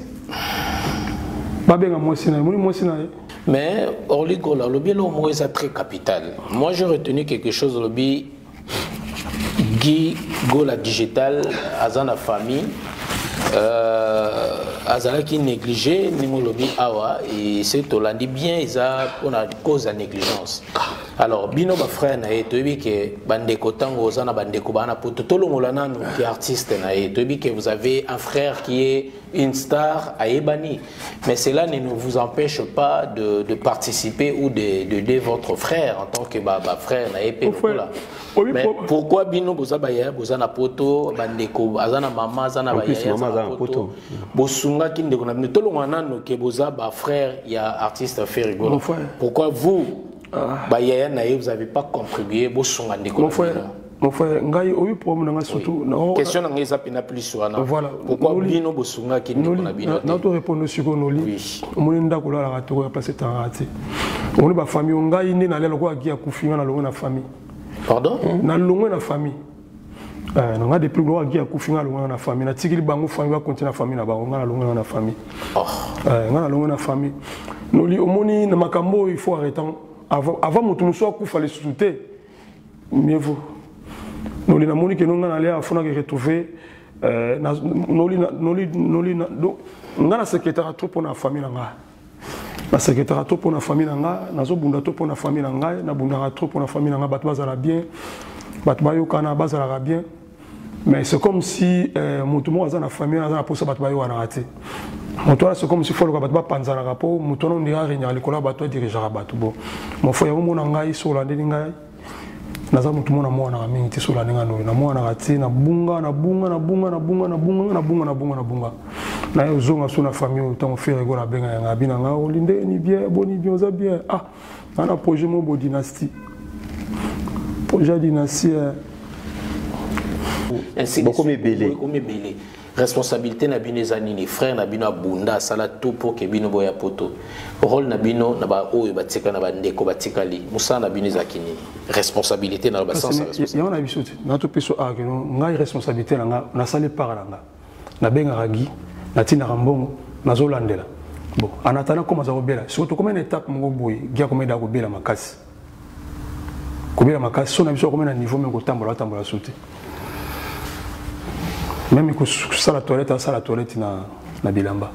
mais Orligola, le bien est très capital. Moi j'ai retenu quelque chose, le bien Guy Gola Digital, Azana famille, Azana qui négligé, Nimolobi Awa, et c'est au lundi bien, on a cause de négligence. Alors, bino ba frère na yeto bi que bandeko tango zana bandeko bana poto tolo molana qui est artiste na yeto bi que vous avez un frère qui est une star à Ebani, mais cela ne vous empêche pas de participer ou d'aider votre frère en tant que frère na yepe là. Mais pourquoi bino bozabaya bozana poto bandeko azana mama azana baya poto bosunga kindeko na bino tolo molana que boza ba frère il y a artiste Ferrigo. Pourquoi vous vous n'avez pas contribué au son mon frère, ngai oyu problème nga surtout question nga ezapina plus sur na voilà pourquoi bino bosunga ki ndiko na bino na to répondre sur Noli omoni ndako la la to ya place tangati omoni ba famille ngai ni na lelo ko agia kufinga na longo na famille pardon na longo na famille nga depuis lo agia kufinga longo na famille na tikili bango famille ba continuer na famille na bango nga na longo na famille nga na longo na famille Noli omoni na makambo il faut arrêter avant mon tour soit qu'il fallait souter mieux vaut nous les amoni que nous on allait à fond que retrouver nous la secrétaire trop pour la famille nga la secrétaire trop pour la famille nga nazo bunda trop pour la famille nga na bunda trop pour la famille nga bat bazala bien bat bayo kana bazala bien mais c'est comme si mon tout monde dans la famille dans la poste bat bayo na raté Moto c'est comme si faut le battre panza na rapport moto on dira rien les collabs bateau dirigeant bateau bon mon frère mon ngai sur la ngai naza moto mona mona mingi sur la ngai na mona rati na bunga na yo zonga sur la famille autant faire go la benga ya bina nga olinde ni bien boni bien za bien ah na projet mon bo dynastie projet dynastie beaucoup me belé responsabilité na bino zanini frère na bino abunda sala tout pour que bino boya poto rôle na bino na ba oyo batika na bandeko batikali musa na bino zakini responsabilité na ba sens responsabilité ya na biso na to peso a que ngai responsabilité na sale paranga na benga ragi na tina rambongo na zolandela bon en attendant comment ça robela surtout comme une étape mo boy gia comme da ko bela makasi so na biso comme na niveau me ko tambola sauter. Même que la toilette na bilamba.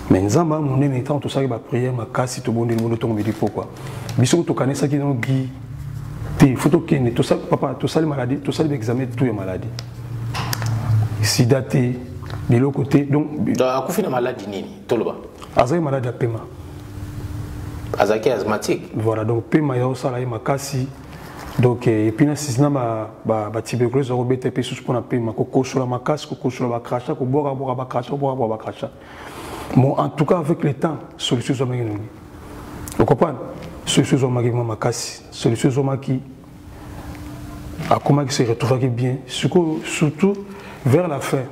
Mais nzamba mon nene étant tout ça qui va prier ma casse tout bon monde to me pourquoi. Biso to kanisa ki no gi te photo kene tout ça papa tout ça les maladies tout ça les examens tout les maladies. Sida te bilo côté donc akufi na maladie nini toloba. Azai maladie à paiement. Azaki asthmatique. Voilà donc paiement ya ça la ma casse. Donc et puis na sisina ba tuberculose robete pe sous pour na paiement ko sur la macasse ko sur la cracha ko bora ba cracha. Bon en tout cas avec le temps solution zo mangini. Vous comprenez? Solution zo mangini ma casse, solution zo maki a comment se retrouver bien surtout vers la fin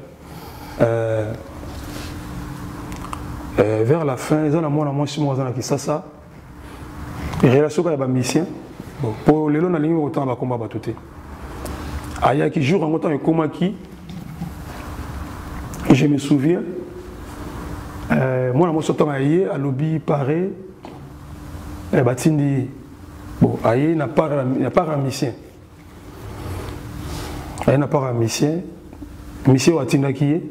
vers la fin ils ont la moi si moi qui ça relation avec ba mission. Pour les gens qui ont autant de combat battu. Aya qui joue en autant de combat qui, je me souviens, moi, je suis allé à lobby pareil, Batindi, bon, Aye n'a pas un mission. Aye n'a pas un mission. Mission Atinda qui est.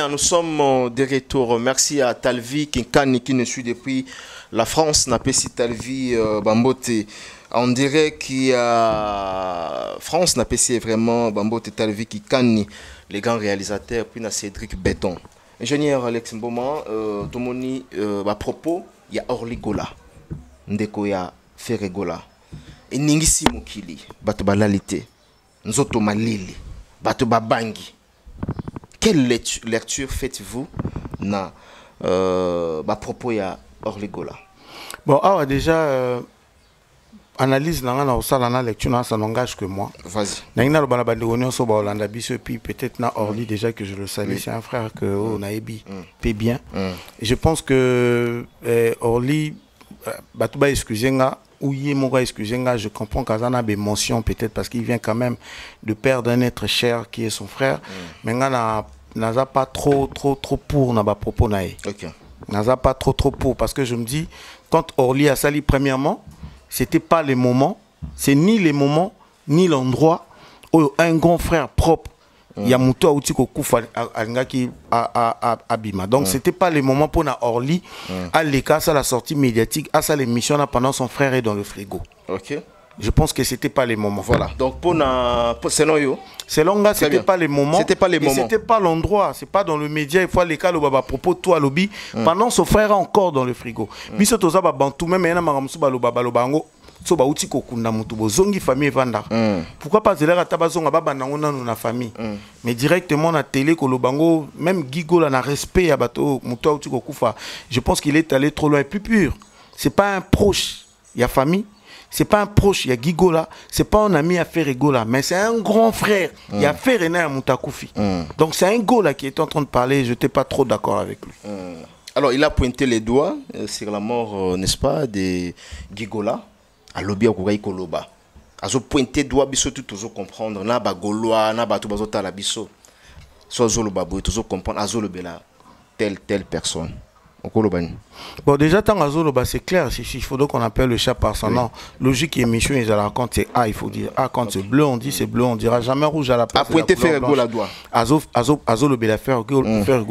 Nous sommes de retour. Merci à Talvi qui nous suit depuis la France. N'a pas si Talvi Bambote. On dirait qu'il y a France n'a pas si vraiment Bambote Talvi qui canne les grands réalisateurs. Puis il y a Cédric Béton. Ingénieur Alex Mboma, Tomoni à propos, il y a Orligola, Ndeko ya Ferregola. Et Ningisi Mokili, Batu Balalite, Nzoto Malili, Batu Babangi. quelle lecture faites-vous na propos ya Orly Gola? Bon, alors déjà, analyse na lecture, ça n'engage que moi. Vas-y. Et puis peut-être na Orly déjà que je le salue, c'est un frère que Naebi paie bien. Et je pense que Orly, je comprends qu'il y a des émotions peut-être parce qu'il vient quand même de perdre un être cher qui est son frère. Mais il n'a pas trop pour na propos nae. OK. N'a pas trop pour parce que je me dis quand Orly a sali premièrement, c'était pas les moments, c'est ni les moments ni l'endroit où un grand frère propre Yamuto Autiko Koufa Angaki Abima. Donc c'était pas les moments pour na Orly à l'écart à la sortie médiatique à ça l'émission pendant son frère est dans le frigo. OK. Je pense que c'était pas les moments. Voilà. Donc pour selon yo, c'était pas les moments. C'était pas les moments. C'était pas l'endroit. C'est pas dans le média. Il faut les cas le baba propos toi lobby pendant son frère est encore dans le frigo. Biso toza ba bantu même yana maramsu ba lo baba lo bango. So ba uti kokunda mutu bozongi famille vanda. Pourquoi pas zelera tabazonga baba nango nanu na famille. Mais directement na télé ko lo bango même Gigo la na respect ya bato mutu uti kokufa. Je pense qu'il est allé trop loin et plus pur. C'est pas un proche, il y a famille. C'est pas un proche, il y a Gigola, c'est pas un ami à Ferregola, mais c'est un grand frère. Il y a Ferrené à Moutakoufi. Donc c'est un Gola qui est en train de parler, je n'étais pas trop d'accord avec lui. Alors il a pointé les doigts sur la mort, n'est-ce pas, de Gigola, à Lobi Akougaï Koloba. Azo pointé doigt, biso tout toujours comprendre, na ba Gaulois, na ba tout bazota la biso. So Zolo Babou, toujours comprendre, Azo Lobela, telle personne. Bon, déjà, c'est clair. Il faut donc qu'on appelle le chat par son nom. Logique émission, ils racontent c'est A, il faut dire A. Quand c'est bleu, on dit c'est bleu, on dira jamais rouge à la place. A pointé faire go la doigt. Azo le bel faire go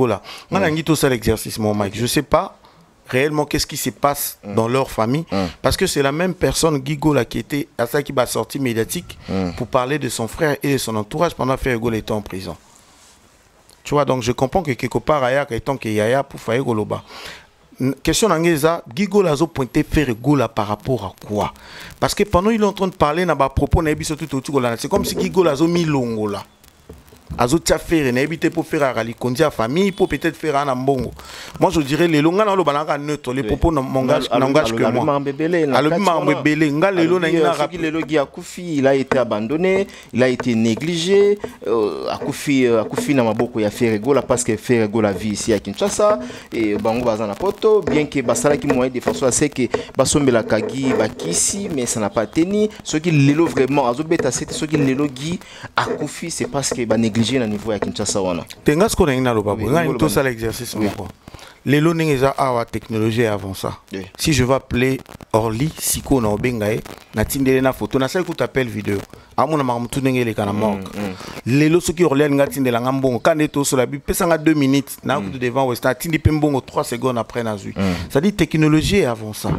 là. On a dit tout ça l'exercice, mon Mike. Je sais pas réellement qu'est-ce qui se passe dans leur famille. Parce que c'est la même personne, Guigo, là, qui était à ça qui va sortir médiatique pour parler de son frère et de son entourage pendant que Fergo était en prison. Tu vois, donc je comprends que quelque part, Aya, étant que Yaya pour faire Goloba. Question d'Angeza, Gigo Lazo pointé Ferregola par rapport à quoi? Parce que pendant il est en train de parler, n'a pas propos, c'est comme si Gigo Lazo mis Longola. Azo tia faire n'habite pour faire à Ralikondi à famille pour peut-être faire un ambongo. Moi je dirais les longa dans le bananga neutre les propos n'engagent que moi. Il a été abandonné, il a été négligé. Akufi na maboko ya Ferregola parce que Ferregola vit ici à Kinshasa et bango bazana poto bien que basala qui moyen de façon c'est que basombela kagi bakisi mais ça n'a pas tenu ce qui lelo vraiment azo beta c'était ce qui lelo gi Akufi c'est parce que ba négligé à niveau à Kinshasa wana. Tenga ce qu'on a na loba. On a tout ça l'exercice moko. Les loningeza awa technologie avant ça. Si je vais appeler Orly Siko na obengae na tindele na photo na ça écoute appel vidéo. Amona mamutu ngele kana mort. Les lo soki Orly nga tindela ngambongo quand eto sur la bi pesanga 2 minutes na ku devant west na tindi pembongo 3 secondes après na zui. Ça dit technologie avant ça.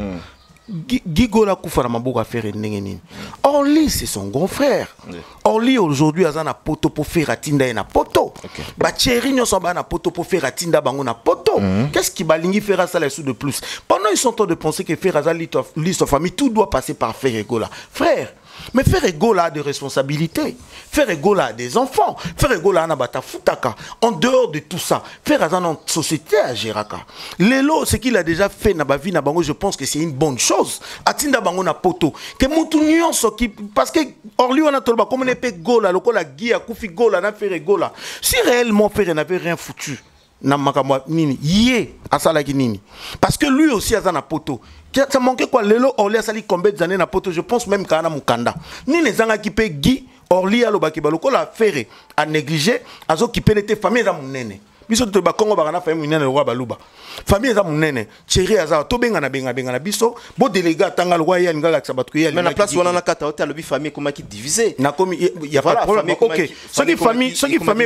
Gigo la Koufa Mabou a faire une Orly, c'est son grand frère. Orly, aujourd'hui, a un poto pour faire Atinda et na poto. Bacheri, nous sommes à poto pour faire Atinda bango na poto. Qu'est-ce qui balingi fera ça les sous de plus? Pendant ils sont en train de penser que faire Aza liste of famille, tout doit passer par Ferregola. Frère, mais Ferregola a des responsabilités. Ferregola a des enfants. Ferregola a nabata futaka. En dehors de tout ça, Ferregola a une société à Géraka. Lelo, ce qu'il a déjà fait nabavi nabango, je pense que c'est une bonne chose. Atinda bango na poto. Que moutou nuance qui parce que Orly on a tolba comme on épée gola, le kola guia koufi gola na Ferregola. Si réellement Ferre n'avait rien foutu. Na makamwa nini yé asala ki nini parce que lui aussi a na poto ça manquait quoi lelo Orly a sali combien d'années na poto je pense même kana mukanda ni les zanga qui pe Guy Orly a lobaki baloko la faire à négliger azo qui pe était famille za munene biso to ba Congo ba kana famille munene le roi baluba famille za munene chéri aza to benga na biso bo délégué tanga le roi ya ngala sabatku ya mais na place wana na kata hôtel lobi famille comment qui divisé na comme il y a pas de problème OK ceux qui famille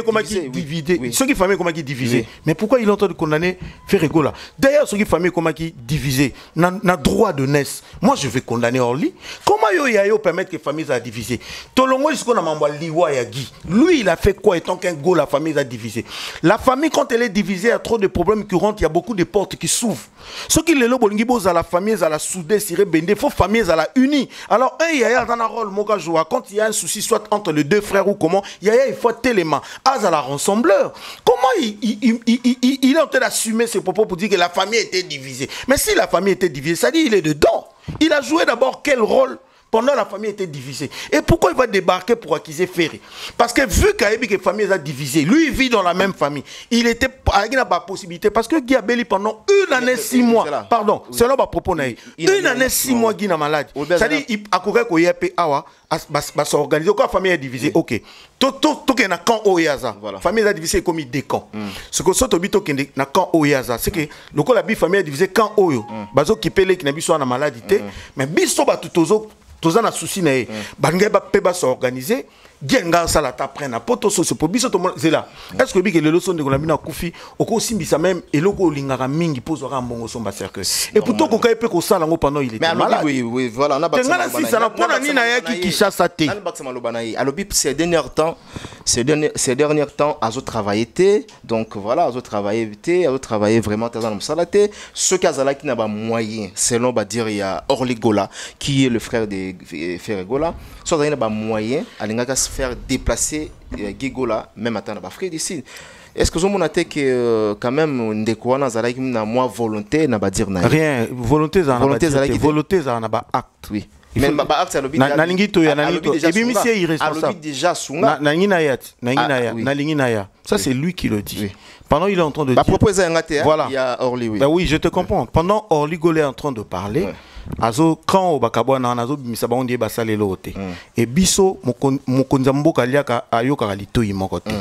comment qui divisé ceux qui famille comment qui divisé mais pourquoi il est en train de condamner Ferregola d'ailleurs ceux qui famille comment qui divisé na droit de naissance moi je vais condamner Orly comment yo permettre que famille a divisé tolongo isko na mambo liwa ya Guy lui il a fait quoi étant qu'un go la famille a divisé la famille quand elle est divisée, il y a trop de problèmes qui rentrent, il y a beaucoup de portes qui s'ouvrent. Ce qui est là, à la famille, à la soudée, il faut famille, à la unie. Alors, il y a un rôle, quand il y a un souci, soit entre les deux frères ou comment, il faut tellement. À la rassembleur. Comment il est en train d'assumer ses propos pour dire que la famille était divisée? Mais si la famille était divisée, ça dit qu'il est dedans. Il a joué d'abord quel rôle pendant la famille était divisée? Et pourquoi il va débarquer pour accuser Ferry? Parce que vu que la famille est divisée, lui il vit dans la même famille. Il était il n'a pas possibilité parce que Guy Abeli pendant une année 6 mois, pardon, c'est là ma propos une année 6 mois Guy n'a malade. C'est-à-dire il a couru qu'on y a awa s'organiser quand la famille est divisée. OK. Tout qu'il y a quand Oyaza. La famille est divisée comme des camps. Ce que soit obito qu'il y a quand Oyaza, c'est que le coup la famille est divisée quand Oyo. Bazo qui pele qui n'a pas de maladie, mais biso ba tout tous en souci na bangé ba peba s'organiser genga sala ta prena poto so pour biso to zela est-ce que bike le leçon de la mina kufi oko simbisa même eloko lingaka mingi pozo ka mbongo somba cercle et pourtant ko kaipe ko sala ngo pendant il était malade. Oui voilà na baksa si ça na pona ni na ya ki kishasa te na baksa maloba na alobi ces derniers temps azo travailler donc voilà azo travailler vraiment dans musalaté ce kazala qui n'a pas moyen selon ba dire il y a Orligola qui est le frère de Ferregola soit il n'a pas moyen alingaka faire déplacer Gigola même à temps frère d'ici. Est-ce que vous avez que quand même ndekwana zalaki na moi volonté na ba dire na rien volonté za na ba acte oui même ba acte alobi na lingito ya na lingito et bien c'est irresponsable alobi déjà sunga na lingina ya ça c'est lui qui le dit. Pendant il est en train de dire proposer un voilà. Il y a Orly oui. Ben oui, je te comprends. Pendant Orly Golé est en train de parler, azo quand au bakabwa na azo bimisa ba ondie basale lote. Et biso mokonzambo kaliaka ayoka lito imokote.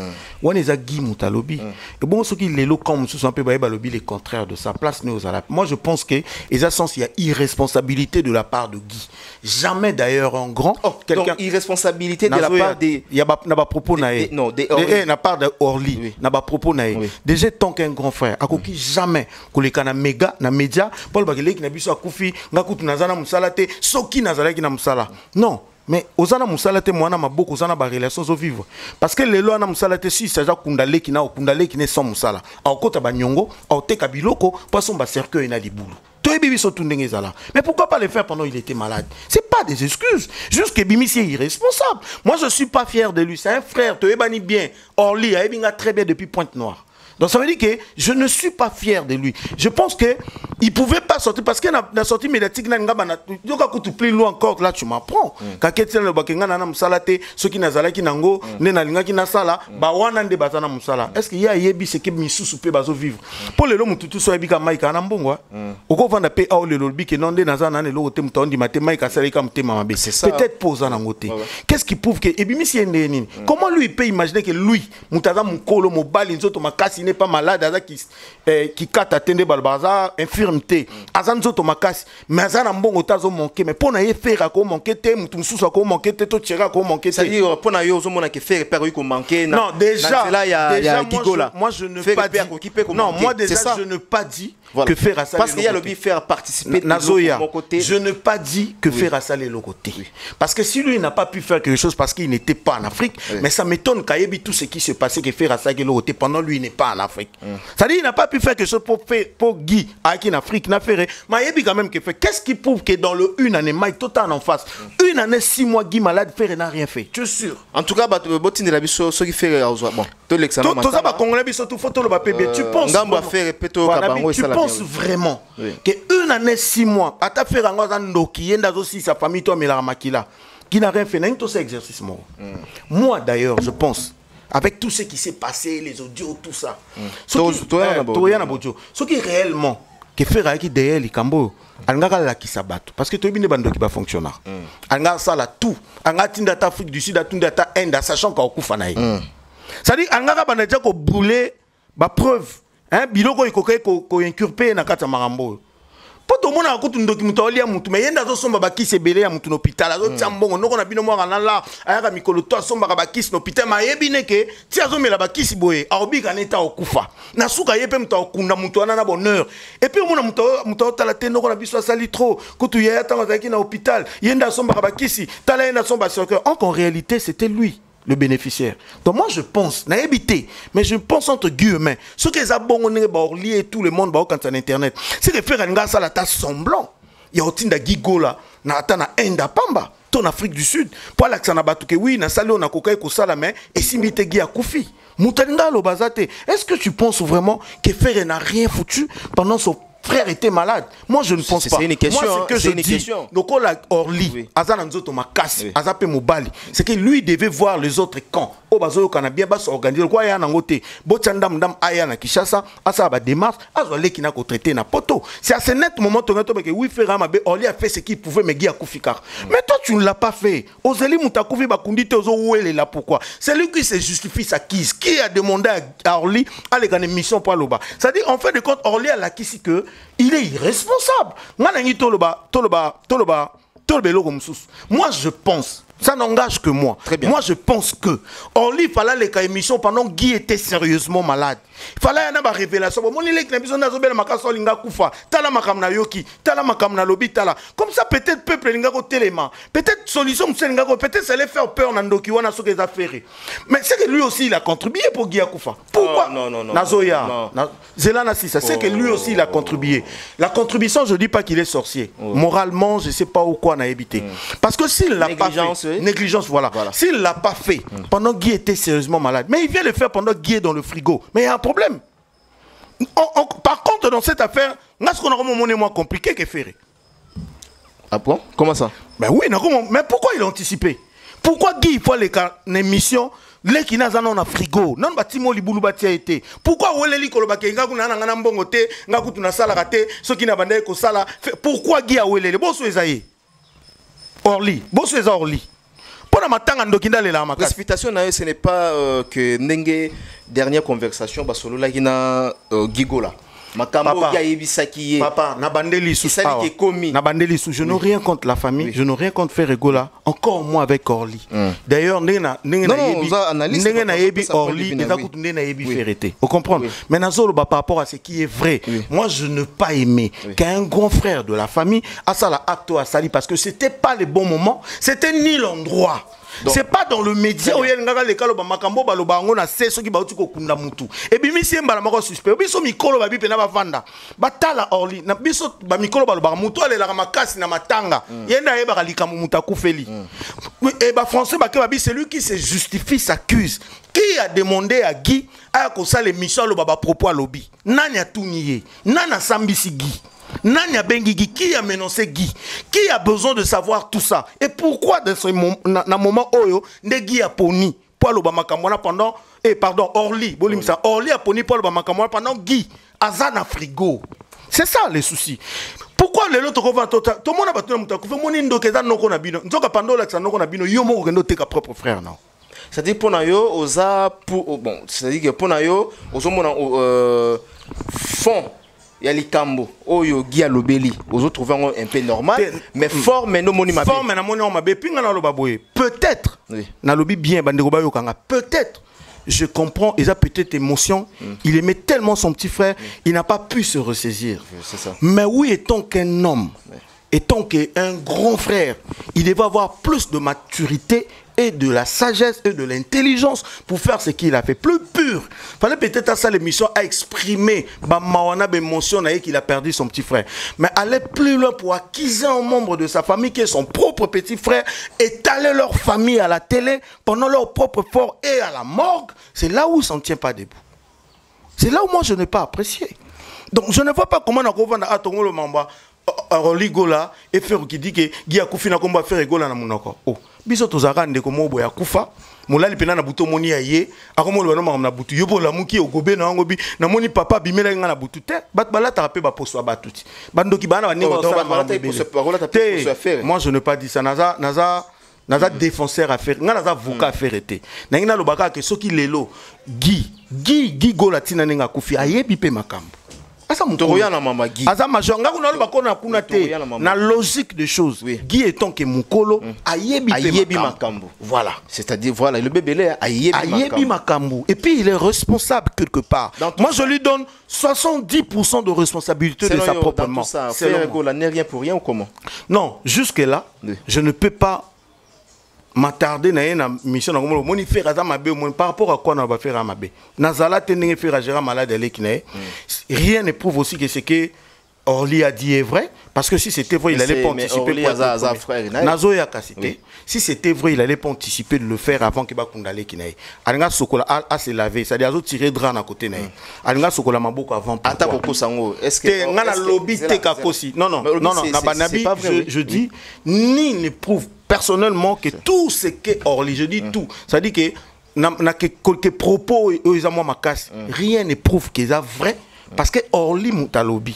Wana za gi mutalobi. Et bon ce qui lelo quand mususu un peu ba lobi le contraire de sa place ne aux alap. Moi je pense que eza sens il y a irresponsabilité de la part de Guy. Jamais d'ailleurs un grand quelqu'un irresponsabilité de la part des il y a na ba propos na non des na part de Orly na ba propos na déjà tant qu'un grand frère akoki jamais koleka na méga na média Paul Bageleki na biso akufi ngakutu nazana musala te soki nazalaki na musala non mais ozana musala te mwana maboko ozana ba relations au vivre parce que les lois na musala te si ça kundaleki ne sans musala akota ba nyongo akoteka biloko poisson ba cercueil na libulu. Mais pourquoi pas le faire pendant qu'il était malade? C'est pas des excuses. Juste que Bimissi est irresponsable. Moi, je suis pas fier de lui. C'est un frère. Tu es bien. Orly, il a très bien depuis Pointe-Noire. Donc ça veut dire que je ne suis pas fier de lui. Je pense que il pouvait pas sortir parce que la sortie médiatique na ngaba plus loin encore là tu m'apprends. Quand quelqu'un le bakenga na musalate ceux qui nazala ki nango ne na linga ki na sala ba wana nde bazana musala. Est-ce qu'il y a yebi ce que misusu pe bazo vivre. Pour le mututu so yebika maika na mbongo. Oko vanda pe a le lobi ke nonde nazana ne lo te mtondi mate maika sala ka mtema mabe. Peut-être posa na ngote. Qu'est-ce qui prouve que ebimisi ende nini? Comment lui peut imaginer que lui mutaza mukolo mobali nzoto makasi n'est pas malade qui kata atteindre balbaza infirmité azanzo to makasi mais azana mbongo tazo manquer mais pona ye faire ko manquer te mutu mususu ko manquer te to tchera ko manquer te ça dit pona yo zo mona ke faire père ko manquer non déjà là il y a Gigola moi je ne pas dit non moi déjà je ne pas dit que faire à ça parce qu'il y a le bi faire participer Nazoya je ne pas dit que faire à ça les côté parce que si lui n'a pas pu faire quelque chose parce qu'il n'était pas en Afrique mais ça m'étonne qu'ayebi tout ce qui se passait que faire à ça les côté pendant lui n'est pas en Afrique. Ça dit il n'a pas pu faire quelque chose pour Guy en Afrique n'a fait mais il quand même que fait qu'est-ce qui prouve que dans le une année Mike total en face une année 6 mois Guy malade faire n'a rien fait. Je suis sûr. En tout cas botine la biso ce qui fait bon tout l'examen tout ça va congolais biso tout photo le papier tu penses tu penses vraiment que une année 6 mois à ta faire en ndoki yenda aussi sa famille toi mais la makila qui n'a rien fait n'a tout cet exercice moi d'ailleurs je pense avec tout ce qui s'est passé, les audios, tout ça. Ce qui est réellement, que faire qui derrière les cambo, alngaka la qui s'abat. Parce que tu es bien bando qui va fonctionner. Alngaka ça là tout. Alngaka tinda Afrique du Sud, tinda ta Inde, sachant qu'on coupe naï. Ça dit alngaka banaja ko brûler, ba preuve. Hein, biloko ikoke ko inculper na kata marambo. Pour tout le monde a écouté un documentaire, mais il y a des gens qui se belé à mon hôpital. Les gens qui ont bien moi là, à Mikolo, toi somba qui sont hôpital, mais il y a que tu as mis la qui si boé, à obi kan état au kufa. Na suka yepem ta okunda mutu ana na bonheur. Et puis on a mutu ta la teno ko na biso sali trop. Kutu ya ta mazaki na hôpital, yenda somba qui si, ta la na somba sur cœur. En réalité, c'était lui. le bénéficiaire. Donc moi je pense, n'a habité, mais je pense entre guillemets, ce que les abonnés et tout le monde quand c'est internet, c'est que faire un ça la tasse semblant. Il y a aussi des gigola, na atana enda pamba, ton Afrique du Sud. Pour l'accent que oui, na salé on a cocaïne ko sala mais et si mite gi a koufi. Moutalinga lo bazate. Est-ce que tu penses vraiment que Ferré n'a rien foutu pendant son frère était malade? Moi je ne pense pas. C'est une question. Moi ce que je dis, Lokola Orly, Azana Nzoto Makasi, Azape Mobali, c'est que lui devait voir les autres camps. Au bazo kana bien bas organiser quoi ya na ngote. Botsanda mdam aya na Kishasa, asa ba démarche, azole qui n'a ko traité na poto. C'est à ce net moment que oui Ferré Mabe Orly a fait ce qu'il pouvait mais Guy a Koufikar. Mais toi tu ne l'as pas fait. Ozeli Mutakufi Bakundi te ozo où elle est là pourquoi? C'est lui qui se justifie sa quise. Qui a demandé à Orly à les gagner mission pour Loba. C'est-à-dire en fait de compte Orly a la quise que il est irresponsable. Moi je pense, ça n'engage que moi. Très bien. Moi je pense que Orly il fallait les émissions pendant Guy était sérieusement malade. Il fallait y avoir révélation. Comme ça peut-être peuple peut-être solution peut-être ça allait faire peur mais c'est que lui aussi il a contribué pour Guy Akoufa. Pourquoi? Non. Nazoya. Zelana Sissa, c'est que lui aussi il a contribué. La contribution, je dis pas qu'il est sorcier. Moralement, je sais pas où quoi on a habité. Parce que s'il l'a pas fait, négligence, voilà. S'il l'a pas fait pendant Guy était sérieusement malade, mais il vient le faire pendant Guy est dans le frigo. Mais il y a un problème. Par contre, dans cette affaire, est-ce qu'on a un moins compliqué que Ferré? Ah bon? Comment ça? Ben oui, mais pourquoi il a anticipé? Pourquoi Guy il faut les émissions les qui n'a pas frigo non batimo libulu batia été pourquoi weleli kolobake nga kuna na ngana mbongo te nga kutu na sala raté ceux qui n'a bandé ko sala pourquoi Guy a weleli boso ezaye Orly boso eza Orly pona matanga ndokinda lela makasi précipitation na ce n'est pas que ndenge dernière conversation basolo la kina Gigola Papa, Nabandeli sous Nabandeli sous. Je n'ai rien contre la famille, je n'ai rien contre Ferré Gola, encore moins avec Orly. D'ailleurs, Orly, vous comprenez? Mais par rapport à ce qui est vrai, moi je ne pas aimé qu'un grand frère de la famille a ça la acto à Sali parce que c'était pas le bon moment, c'était ni l'endroit. C'est pas dans le média où il y a les caloba makambo baloba ngona c'est ce qui ba utiko kunda mutu et bi misi mbala mako suspect biso mikolo ba bipe na ba vanda batala Orly na biso ba mikolo baloba mutu ale la makasi na matanga yenda yeba kalika muta kufeli et ba français ba ke ba bi c'est lui qui se justifie s'accuse qui a demandé à Guy à ko ça les missions lo baba propos à lobby nanya tuniye nana sambisi Guy Nanya Bengigi, qui a menacé Guy? Qui a besoin de savoir tout ça? Et pourquoi dans ce moment où Guy a poni Paul Obamakamwana pendant Orly, Orly a poni Paul Obamakamwana pendant Guy Azana frigo. C'est ça les soucis. Pourquoi les autres vont tout le monde a battu le mutaku? Fait mon indo keza noko na bino. Nzoka pando la noko na bino yomo ko noter ka propre frère non. C'est-à-dire pour nayo oza pour bon, c'est-à-dire que pour nayo ozomona fond il y a les cambo oyo Guy a lobeli aux autres trouvent un peu normal mais fort mais no moni mabe fort mais na moni on mabe pinga na loba boye peut-être na lobi bien bandeko ba yo kanga peut-être je comprends il a peut-être émotion il aimait tellement son petit frère il n'a pas pu se ressaisir c'est ça mais oui étant qu'un homme étant qu'un grand frère il devait avoir plus de maturité et de la sagesse et de l'intelligence pour faire ce qu'il a fait plus pur. Fallait peut-être à ça l'émission à exprimer mawana émotion qu'il a perdu son petit frère. Mais aller plus loin pour acquiser un membre de sa famille qui est son propre petit frère, étaler leur famille à la télé pendant leur propre fort et à la morgue, c'est là où il s'en tient pas debout. C'est là où moi je n'ai pas apprécié. Donc je ne vois pas comment on a à Atongo le Mamba Orly Gola et faire qui dit que Guy a Koufi na komba faire Gola na munoko. Oh, biso tozaka ndeko mobo ya kufa. Molali pena na buto moni aye, akomo lo na na butu yobo la muki ogobe na ngobi na moni papa bimela nga na butu te. Bat balata rapé ba poso batuti. Bandoki bana ba ningo ça. Moi je ne pas dit ça naza défenseur à faire, naza avocat à faire été. Nangina lobaka que soki lelo Guy Gola tina nenga Koufi aye bipe makambo. La logique des choses. Guy étant que Mukolo ayebi makambo. Voilà. C'est-à-dire voilà le bébé là ayebi makambo. Et puis il est responsable quelque part. Moi je lui donne 70% de responsabilité de sa propre mort. Ferré Gola n'est rien pour rien ou comment? Non, jusque là, je ne peux pas m'attarder na mission na ngomolo moni faire za mabe par rapport à quoi on va faire à mabe nazala tendenge faire à gérer malade à l'équinae rien ne prouve aussi que c'est que Orly a dit est vrai parce que si c'était vrai il allait pas anticiper nazo ya kasité si c'était vrai il allait pas anticiper de le faire avant que ba kundale kinae alinga sokola a se laver ça dit azo tirer drap na côté nae alinga sokola maboko avant ata ko kosango est-ce que ngana lobby te kakosi non na banabi je dis ni ne prouve personnellement que tout ce que Orly je dis tout ça dit que na que propos ils moi ma casse rien ne prouve que ça vrai parce que Orly mutalobi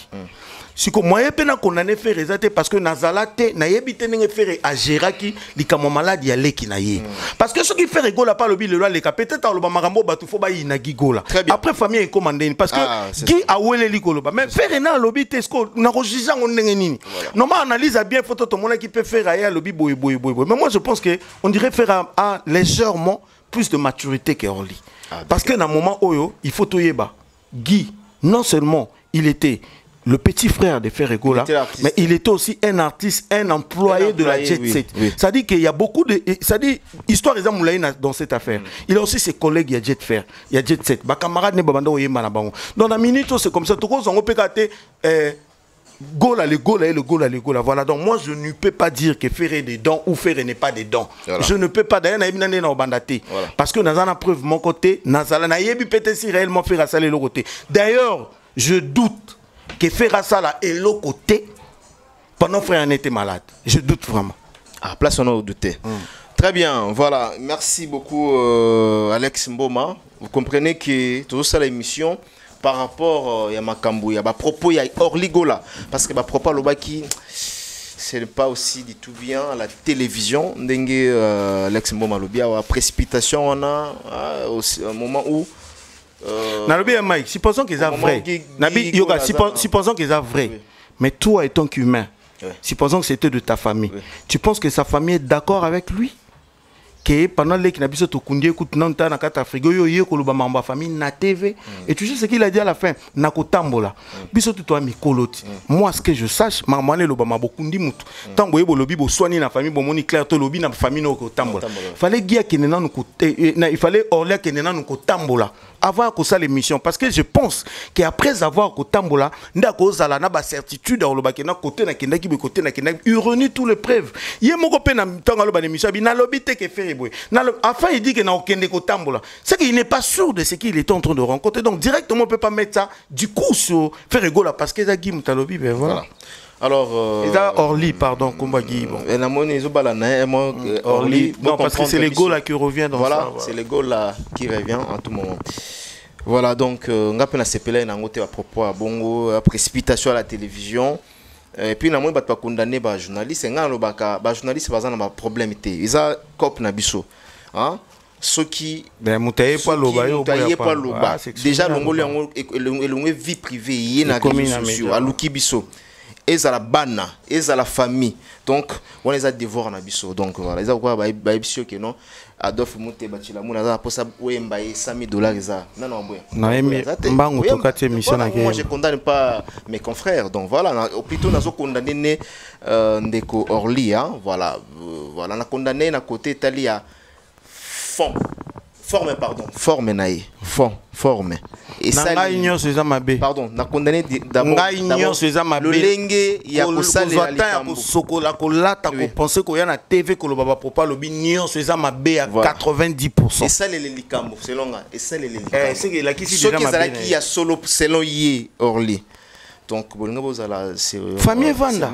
si ko moyen pena condamné faire réalité parce que nazalate na yebite nenge faire à Géraki likamo malade ya leki na ye parce que ce qui fait rigola pas lobby le loi les peut-être le marambo batu fo ba ina gigola après famille commandé parce que qui a wele likoloba mais faire na lobby tesco na rojisa ndenge nini normalement analyse a bien photo tout monde qui peut faire à lobby boy mais moi je pense que on dirait faire à légèrement plus de maturité que Orly parce que dans moment oyo il faut toyeba Guy non seulement il était le petit frère de Ferregola, mais il était aussi un artiste, un employé de la Jet Set. Ça dit qu'il y a beaucoup de... Ça dit, histoire des amoulaïna dans cette affaire. Il a aussi ses collègues, il y a Jet Fair, il y a Jet Set. Bah, camarade ne babanda oye manabango. Dans la minute, c'est comme ça. Tout le monde peut Gola, le Gola. Voilà, donc moi je ne peux pas dire que Ferré des dents ou Ferré n'est pas des dents. Voilà. Je ne peux pas d'ailleurs parce que Nazana preuve mon côté, Nazala n'a peut-être si réellement faire à ça le côté. D'ailleurs, je doute que faire ça là et l'autre côté pendant frère en était malade. Je doute vraiment. Ah, place on a douté. Très bien, voilà. Merci beaucoup Alex Mboma. Vous comprenez que tout ça l'émission par rapport à Makambu, il y a propos, il y a Orly Gola parce que propos le qui c'est pas aussi du tout bien à la télévision. Dengue Alex Mboma le bien à précipitation on a aussi un moment où Mike, supposons qu'ils sont vrais. Supposons qu'ils sont vrais. Mais toi étant qu'humain, supposons que c'était de ta famille. Tu penses que sa famille est d'accord avec lui? Que pendant les qui n'habitent au Kundie, écoute, non, t'as un frigo, yo, koloba mamba famille, na TV. Et tu sais ce qu'il a dit à la fin? Nako tambola. Biso tu toi mi koloti. Moi, ce que je sache, mamane lo bama bokundi mutu. Tamboye bo lobi bo soigner na famille, bo moni clair to lobi na famille no ko tambola. Fallait guia qui n'en nous il fallait Orly qui n'en nous ko tambola. Avant que ça l'émission parce que je pense qu'après avoir que tambola ndako zala na ba certitude au loba na côté na kindaki be côté na kindaki il renie tous les preuves yé moko pe na tanga loba l'émission bi na lobi te ke faire boy na enfin il dit que na okende ko tambola c'est qu'il n'est pas sûr de ce qu'il était en train de rencontrer donc directement on peut pas mettre ça du coup sur faire rigoler parce que ça Guy Mutalobi ben voilà. Alors, Orly, pardon, combat Guy. Orly, non, parce que c'est les Gaules là qui revient dans voilà, ça. Voilà, c'est les Gaules là qui revient en tout moment. Voilà, donc, on a appelé à propos à Bongo, à précipitation à la télévision. Et puis, on a condamné les journalistes. Les journalistes, ils ont un problème. Ils ont un cop nabiso. Ceux qui déjà l'ont vie privée, il y a des réseaux sociaux, à l'Ukibiso. Et à la bana, et à la famille. Donc, on les a dévorés en abisso. Donc, voilà. Ils ont quoi, que non. Adolphe Mouté, Bachila, Mouna, pour ça, $100 000. Non, moi, je condamne pas mes confrères. Donc, voilà. Plutôt, nous avons condamné Ndeko Orly. Voilà. Voilà. On a condamné à côté Italia. Forme, pardon. Forme, naïe. Forme. Et ça, pardon, on a condamné d'abord le lengue, il y a que ça, les penser qu'il y a une TV que le baba papa le bignon, c'est ça ma B à 90%. Et ça, les likambo, selon et ça, les likambo. C'est qui y a solo selon Yé Orly. Donc, famille Vanda.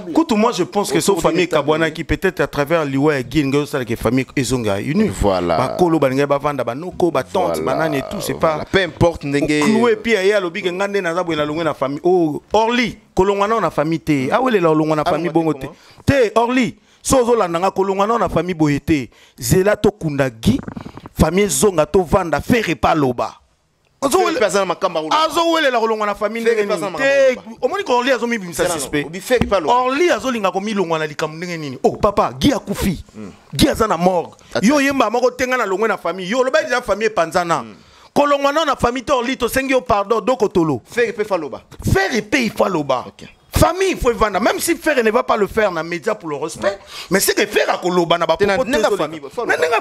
Écoute, moi je pense que c'est famille Kabwana qui peut-être à travers l'Iwa et Guingo, c'est la famille Ezonga unie. Voilà. Bakolo Banega Bavanda, Banoko, Batante, Banane et tout, c'est pas. Peu importe, Ndenge. Cloué, puis il y a le big Ngande Nazabo et la longue famille. Oh, Orly, Kolongana, on a famille T. Ah, oui, la longue, on a famille Bongote. T, Orly, Sozo Landanga, Kolongana, on a famille Boyete. Zelato Kundagi, famille Zonga, to Vanda, Ferre Paloba. Azo wele la rolonga na famille omoni ko Orly azo mi bimisa suspect Orly azo linga ko milonga na likambo ndenge nini oh papa Guy akufi Guy aza na morgue yo yemba moko tenga na longwe na famille yo loba déjà famille panzana kolongwa na famille to Orly to sengi yo pardon doko tolo faire pe faloba faire pe faloba famille il faut vendre même si frère ne va pas le faire dans les médias pour le respect mais c'est que faire à koloba na ba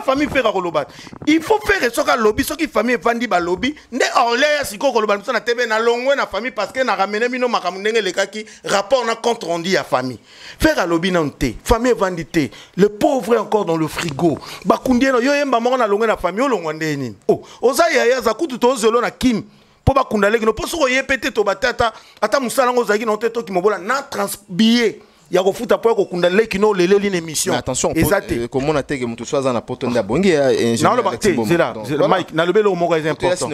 famille faire à koloba il faut faire ce que lobby ce qui famille vandi ba lobby ndé orlé siko koloba na tebe na longwe na famille parce que na ramener bino makamu ndenge le kaki rapport na compte rendu à famille faire à lobby non té famille vandité le pauvre est encore dans le frigo ba kundieno yo yemba moko na longwe na famille olongwa ndeni oh oza yaya za kutu to zelo na kim pour pas qu'on allait pour ce qu'on pété to batata ata musala ngo zaki non teto ki mobola na transbillet ya ko futa pour ko kundale ki no lele une émission attention comment on a été que mutu soit na poto nda bongi non le bakté c'est là Mike na le belo mo est important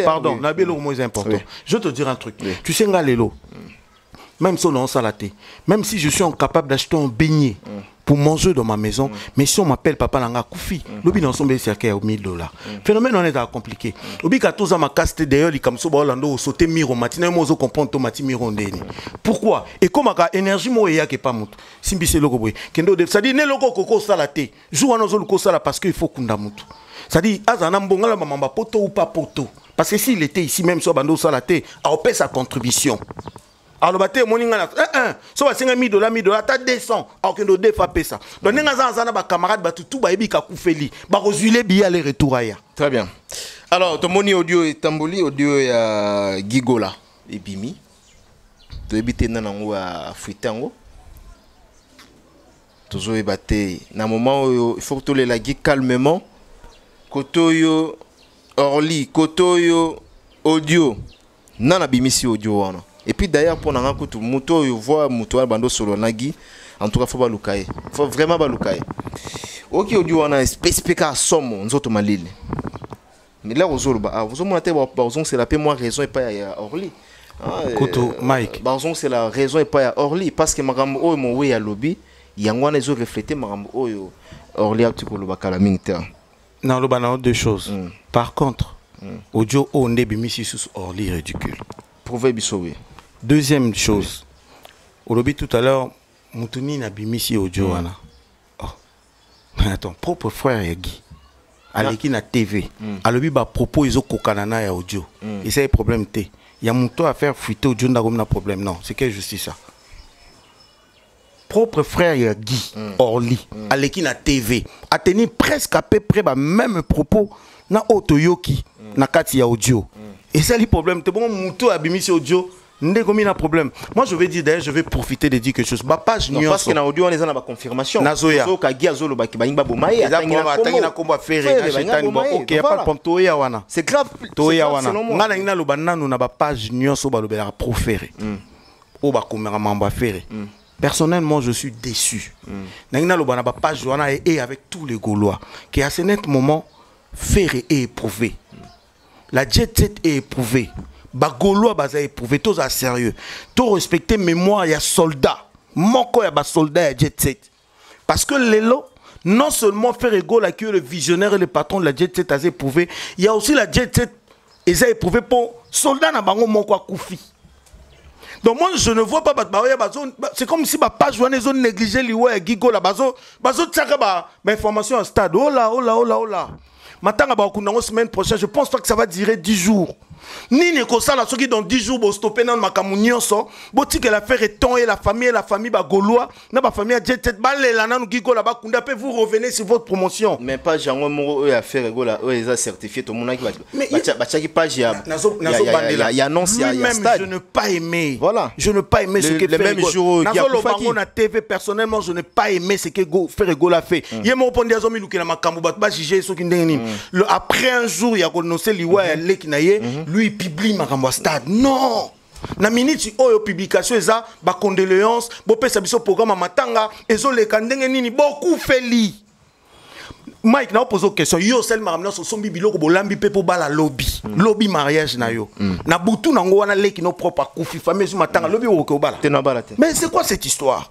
pardon na belo mo est important je te dire un truc tu sais nga lelo même si on est salaté même si je suis incapable d'acheter un beignet pour manger dans ma maison, mais si on m'appelle papa Langa Koufi, l'obi dans son baiser à $1000. Phénomène on est à compliqué. Obi 14 ans ma caste d'ailleurs, il comme ça Orlando sauter miro matin, moi je comprends ton mati miro ndeni. Pourquoi? Et comme ma énergie moi ya que pas mut. Simbi c'est logo boy. Kendo de ça dit ne logo koko salaté. Joue à nos logo sala parce qu'il faut kunda mut. Ça dit azana mbonga la maman poto ou pas poto. Parce que s'il était ici même sur bando salaté, a paie sa contribution. Alors baté moninga na so ba $1000 ta 200 akendo defa pesa donc nenga za ba camarade ba tout ba yebi ka kufeli ba rezuler bi aller retour aya très bien alors to moni audio etamboli audio ya Gigola ebimi to ebité na nango a fuitango tozo ebaté na moment il faut que les lagi calmement kotoyo orli kotoyo audio nana bimisi audio wana. Et puis d'ailleurs, pour nous tout moto, voit moto bando solo nagi. En tout cas, faut balukaye. Faut vraiment balukaye. Ok, audio on a spécifique à somme, nous autres malil. Mais là, aux autres, vous avez c'est la paix moi raison et pas à Orly. Koto Mike. Barzon c'est la raison et pas à Orly parce que madame oh mon way à lobby, yangwa les autres refléter madame oh Orly a tout pour le bakalamingter. Non, le banal deux choses. Par contre, audio on est bimisi sous Orly ridicule. Prouver bisowe. Deuxième chose, au lobby tout à l'heure, Moutouni n'a bimisi audio wana. Oh, mais ton propre frère Guy, Aleki na TV, à lobby ba propos ils ont kokanana ya audio. Et c'est un problème té. Il y a Mouto à faire fuiter audio n'a pas problème non. C'est quelle justice ça? Propre frère Guy, Orly, Aleki na TV, a tenu presque à peu près ba même propos na Otoyoki na kati ya audio. Et c'est le problème. C'est bon, Mouto a bimisi audio. N'a problème. Moi je vais dire d'ailleurs, je vais profiter de dire quelque chose. Ma page non, parce que dans l'audio on est dans la confirmation. Nazoya. Ok, c'est grave. Personnellement, je suis déçu. Et avec tous les Gaulois, qui à ce net moment, faire est éprouvé. La jet set est éprouvée. Bagolo a éprouvé, tout à sérieux. Tout respecter mémoire, il y a soldats. Moko y a soldats et jet set. Parce que l'élo, non seulement faire égaux à qui le visionnaire et le patron de la jet set a éprouvé, il y a aussi la jet set ils ont éprouvé pour soldats na bango moko a koufi. Donc moi je ne vois pas c'est comme si ma page journée zone négligée liwa gigo la bazo tsaka ba information au stade. Oh là. Maintenant, la semaine prochaine, je pense pas que ça va durer 10 jours. Ni nekosala soki dans 10 jours bo stopper dans makamunyo so boti que l'affaire est ton et la famille ba gaulois na ba famille jet set balela na ngiko la ba kunda pe vous revenez sur votre promotion mais pas jango mo affaire gola ils a certifié tout monde qui ba chaki page ya annonce ya stade. Je ne pas aimé voilà je ne pas aimé ce que le même jour qui a fait na TV personnellement je n'ai pas aimé ce que faire gola fait il mo pondi azomi luki na makambo ba juger soki ndeni après un jour il y a annoncé liwa lekinaye lui il publie ma stade. Non! Na minute oyo publication eza ba condoléances bo pesa biso programme matanga ezo le kandenge nini beaucoup feli. Mike na pose question yo sel maramna so sombi biloko bolambi pe po bala lobby. Lobby mariage na yo. Na butu nango wana leki no propre akufi famille zu matanga lobby o bala. Mais c'est quoi cette histoire?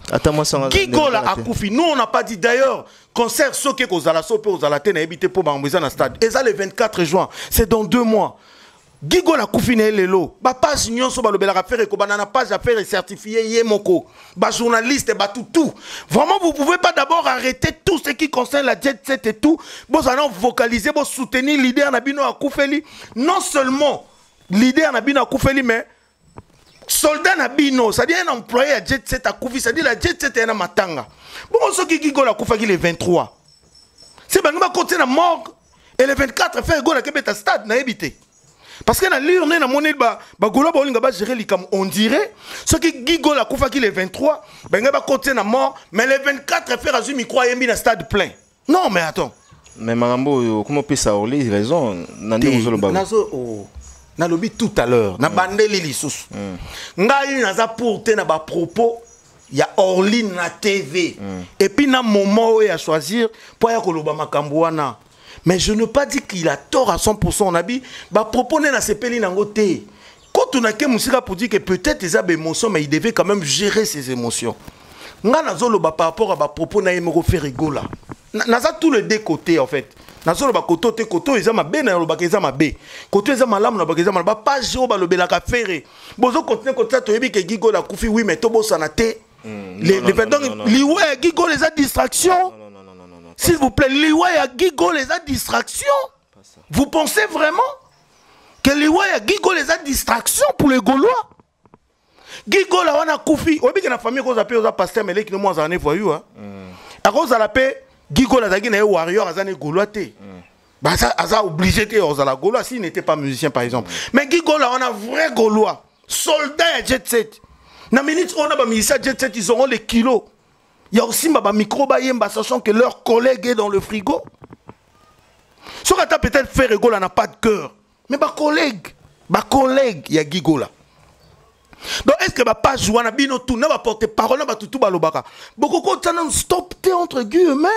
Gigola akufi. Nous on n'a pas dit d'ailleurs concert soke ko zala so pe o zala te na ebité po ba mbeza na stade. Eza le 24 juin, c'est dans 2 mois. Gigo la koufine lelo ba page nyonso ba lobela faire ko banana page affaire certifié yemoko ba journaliste ba tout vraiment vous pouvez pas d'abord arrêter tout ce qui concerne la jet set et tout vous allez vocaliser vous soutenir leader na bino a koufeli non seulement leader na bino a koufeli mais soldat na bino, c'est-à-dire un employé à Jet Set à Koufi, c'est-à-dire la Jet Set est un matanga. Bon, ce qui Gigola Koufa qui le 23. C'est ben nous côté na morgue et le 24 faire Gigola Kebeta stade na habité. Parce que na lire na monnaie ba Gola ba olinga ba gérer li comme on dirait ce qui Gigola Koufa qui le 23, ben nga ba côté na mort, mais le 24 faire azumi croit yembi na stade plein. Non mais attends. Mais Marambo comment peut ça orler raison nandi ozolo ba. Na lobby tout à l'heure, na bandeli lisusu. Ngai naza pour te na ba propos ya Orly na TV. Et puis na moment où il a choisir pour ya koloba makambo wana. Mais je ne pas dire qu'il a tort à 100%. On a dit ba propos na sepeli nango te. Quand on a que musika pour dire que peut-être ils avaient émotions mais il devait quand même gérer ses émotions. Nga nazolo ba par rapport à ba propos na yemero faire rigola. Naza tout le deux côtés en fait. Nazolo ba koto te koto eza mabe na lo ba keza mabe. Koto eza malamu na ba keza malamu ba page o ba lobela ka faire. Bozo continuer koto to yebi ke Gigola Koufi oui mais to bosana te. Donc liwe Gigola les a distraction. S'il vous plaît, liwe Gigola les a distraction. Vous pensez vraiment que liwe Gigola les a distraction pour les Gaulois? Gigola wana Koufi, oyebi ke na famille ko za pe oza pasteur mais les qui no moins en voyou hein. À cause de la paix Gigola zaki na warrior azane Gaulois te. Bah ça a obligé que ozala Gaulois s'il n'était pas musicien par exemple. Mais Gigola on a vrai Gaulois, soldat à Jet Set. Na minute on a ba musicien Jet Set ils auront les kilos. Il y a aussi ba micro ba yemba sachant que leur collègue est dans le frigo. So kata peut-être faire Gigola n'a pas de cœur. Mais ba collègue il y a Gigola. Donc est-ce que va pas jouer na bino tout na va porter parole na ba tutu ba lobaka. Beaucoup quand on stop entre guillemets.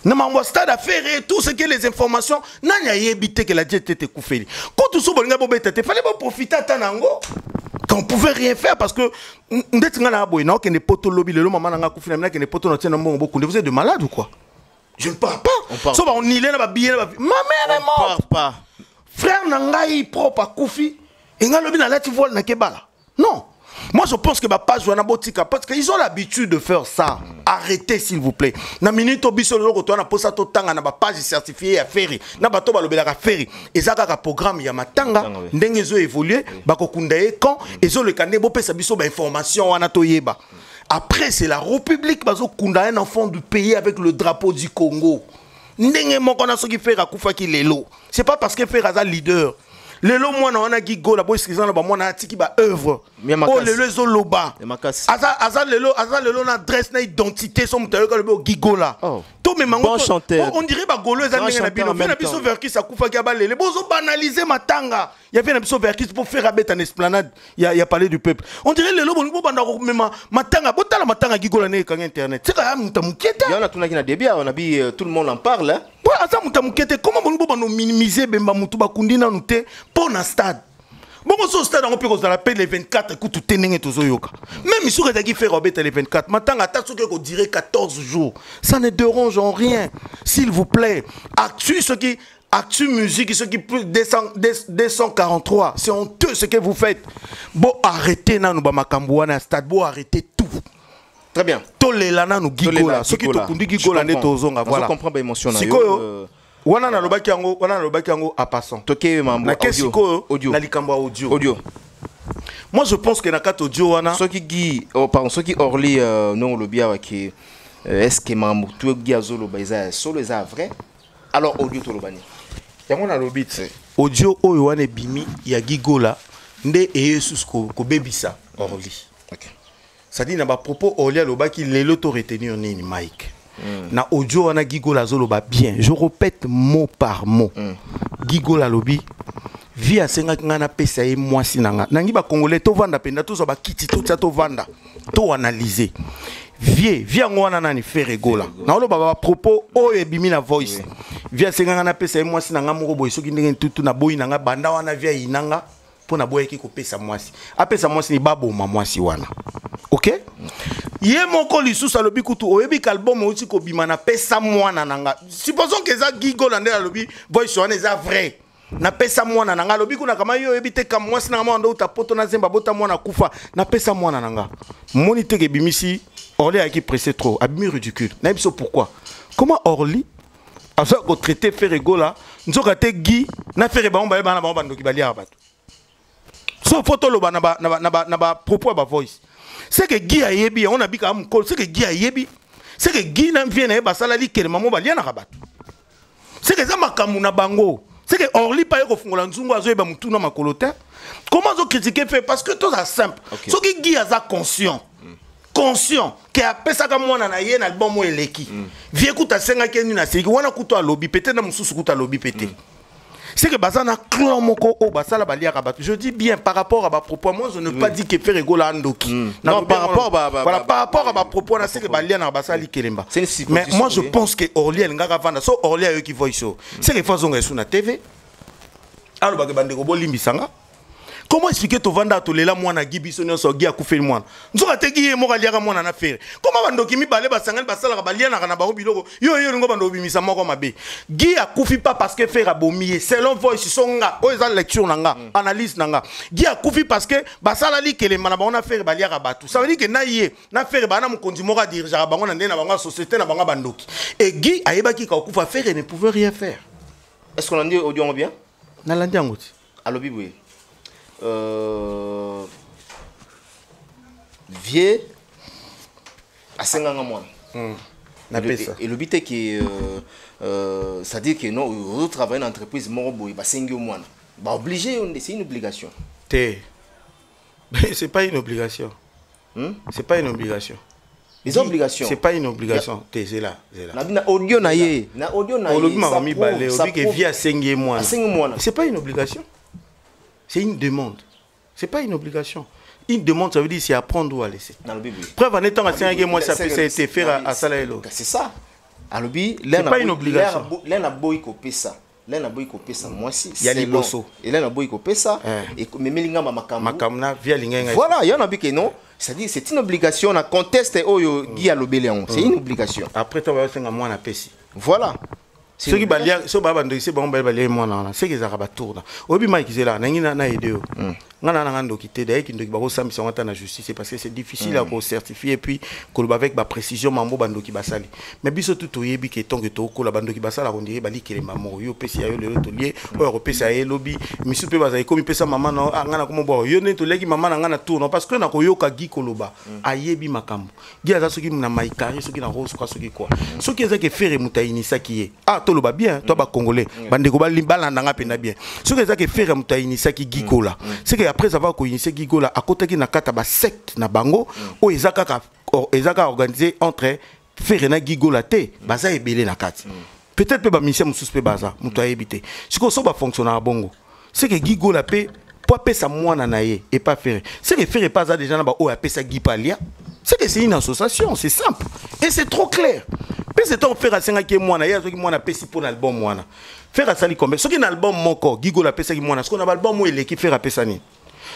Na ma stade à faire et tout ce que les informations n'a yebité que la Jet était coufée. Quand tout ça bolinga bobeta te fallait pas profiter tanango. Qu'on pouvait rien faire parce que ndeti nga na boy na que ne poto lobby le maman nga coufé na que ne poto na tiena mbongo beaucoup. Vous êtes de malade ou quoi? Je ne parle pas. So on y na ba billet na ba. Ma mère est morte. Pas. Frère na ngai propre à Koufi et nga lobby na lati vol na kebala. Non. Moi je pense que ma page wana botika parce qu'ils ont l'habitude de faire ça. Arrêtez s'il vous plaît. Na minute obiso loko to na posa to tanga na ba page certifiée à Ferry. Na bato ba lobela ka Ferry. Ezaka ka programme ya matanga ndenge zo évoluer bakokunda e quand ezo le kande bo pesa biso ba information wana to yeba. Après c'est la République bazo kunda un enfant du pays avec le drapeau du Congo. Ndenge moko na soki Ferry akufa ki lelo. C'est pas parce que Ferry a leader. Lelo mwana wana Gigola boy skizana ba mwana atiki ba œuvre oh lelo zo loba aza lelo na adresse na identité son mutayo ka lobo Gigola to me mango bon chanteur on dirait ba golo eza ndenge na bino na biso verki sa kufa ki ba lele bozo banaliser matanga il y avait na biso verki pour faire abeta en esplanade il y a parlé du peuple on dirait lelo bongo banda ko mema matanga botala matanga Gigola ne ka internet c'est ka mutamuketa yana tunaki na débia on a bi tout le monde en parle hein. Comment on minimiser Bemba Mutuba Kundina Nute pour un stade? Bon, au stade, on peut la paix les 24 écoute tout tenir tout zoyoka. Même si on a fait Robert les 24, maintenant, attends ce qu'on dirait 14 jours. Ça ne dérange en rien. S'il vous plaît, Actu musique, ce qui plus 243, c'est honteux ce que vous faites. Bon, arrêtez, nan, nous, Makamboana, stade, bon, arrêtez tout. Très bien. Tolelana nous Gigola. Ce qui te conduit Gigola n'est aux onga. Voilà. Je comprends pas l'émotion. Siko, wana na lobaki yango à passant. Toke mambo audio. Na likambo audio. Moi je pense que na kat audio wana. Ce qui Orly non lobia waki est-ce que mambo tout gi azolo baiza solo eza vrai? Alors audio to lobani. Yango na lobit. Audio oyo wana bimi ya Gigola nde eyesus ko bebisa Orly. OK. Ça dit na ba propos Orly lobaki lelo to retenir nini Mike. Na audio wana Gigola zoloba bien. Je répète mot par mot. Gigola lobi via senga ngana pesa e mwasi nanga. Nangi ba congolais to vanda penda to ba kiti to tsa to vanda. To analyser. Via ngwana nani faire Gola. Na loba ba propos o e bimi na voice. Via senga ngana pesa e mwasi nanga moko boy soki ndenge tutu na boy nanga banda wana via inanga. Pour na boye ki ko pesa mwasi apesa mwasi ni babo ma mwasi wana OK ye moko lisusu alobi kutu oyebi album outi ko bima na pesa mwana nanga supposons que za Gigola nde alobi voice wana eza vrai na pesa mwana nanga alobi kuna kama yo oyebi te ka mwasi nanga mwana ndo utapoto na zemba bota mwana kufa na pesa mwana nanga moni te ke bimisi Orly a qui pressé trop abimi ridicule na biso pourquoi comment Orly a ça ko traiter faire Gigola nzoka te Guy na faire ba on ba ndoki balia bato. so photo loba na ba propos ba voice c'est que Guy a yebi on a bika amko c'est que Guy a yebi c'est que Guy na vient na ba sala li kelema mo ba liana rabat c'est que za makamu na bango c'est que Orly pa yeko fungola nzungu azo yeba mutu na makolote comment zo critiquer fait parce que tout ça simple so que Guy a conscient que a pesa ka mwana na ye na album mo eleki vie kuta senga ke ni na siki wana kuto alobi pété na mususu kuta alobi pété c'est que bazana clan moko o basala balia rabat je dis bien par rapport à ma propos moi je ne pas dit que faire rigola andoki non par rapport voilà par rapport à ma propos na c'est que balia na basali kelemba mais moi je pense que Orly ngaka vanda so Orly ayo ki voice c'est que façon ngesu na TV alors ba ke bande ko bolimbisanga. Comment expliquer to vanda to lela mwana gibiso nyonso gi akufeli mwana nzoka te gi mo kaliaka mwana na fere comment bandoki mi bale basangani basala balia na kana ba biloko yo ngo bando bimisa moko mabe gi akufi pas parce que faire abomier selon voice songa o eza lecture nanga analyse nanga gi akufi parce que basala li kele mana ba on a faire balia ka batu ça veut dire que na ye na faire bana mo kondi moka dirigeant bango na ndena bango société na bango bandoki et gi ayebaki ka okufa faire ne pouvait rien faire. Est-ce qu'on a dit audio bien na landi ngoti alobi boye vieux à 5 ans moins. Et le but est que ça dit que non, vous travaillez dans une entreprise, il va 5 ans moins. Obligé, c'est une obligation. C'est pas une obligation. C'est pas une obligation. Les obligations. C'est pas une obligation. C'est là. Na audio na ye. Na audio na ye. C'est pas une obligation. C'est une demande. C'est pas une obligation. Une demande, ça veut dire c'est à prendre ou à laisser. Preuve en étant à 5 mois, ça peut été fait à Salaelo. C'est ça. C'est pas une obligation. L'un a beau copier ça. L'un a beau copier ça. Moi aussi. Il y a les bossos. Et l'un a beau copier ça. Et mais melinga makamna via linga. Voilà, il y en a que non. C'est-à-dire c'est une obligation. On a contesté Guy à l'obéléon. C'est une obligation. Après, tu vas 5 mois à Pessi. Voilà. Ceux qui balient, ceux qui balient, c'est bon, balient moi là. C'est qu'ils arabent tourna. Obi Mike Zela, n'engina na idée. Ngana n'angando quitter d'ailleurs qui ne doit pas s'amuser en la justice parce que c'est difficile à certifier et puis qu'on avec ma précision mambo bando qui basali. Mais biso tout yebi qui tant que to ko la bando qui basala on dirait bali que les mamans yo pesi ayo le tolier ou pesi ayo lobby misu pe bazai comme pesa maman non ngana comme bo yo ne to leki maman ngana tourna parce que na ko yo ka gi koloba ayebi makambo. Gi aza soki na maikari soki na rose soki quoi. Soki eza ke faire mutaini saki ah to loba bien toi ba congolais bande ko bali balanda pena bien. Soki eza ke faire mutaini saki gi kola. C'est que après avoir initié Gigola à côté qui na kata ba secte na bango o ezaka organisé entre Ferena Gigola te baza ebele na kati peut-être pe ba mission mususu baza muto ayebité siko so ba fonctionnaire bongo c'est que Gigola pe pour pesa mwana na ye et pas faire c'est que faire pas ça déjà na ba o apesa Gipalia c'est que c'est une association c'est simple et c'est trop clair mais c'est on faire à 5 ki mwana ya zo ki mwana pesi pour l'album mwana faire à sali combien ce qui na album moko Gigola pesa ki mwana ce qu'on a album mo ele ki faire à pesa ni.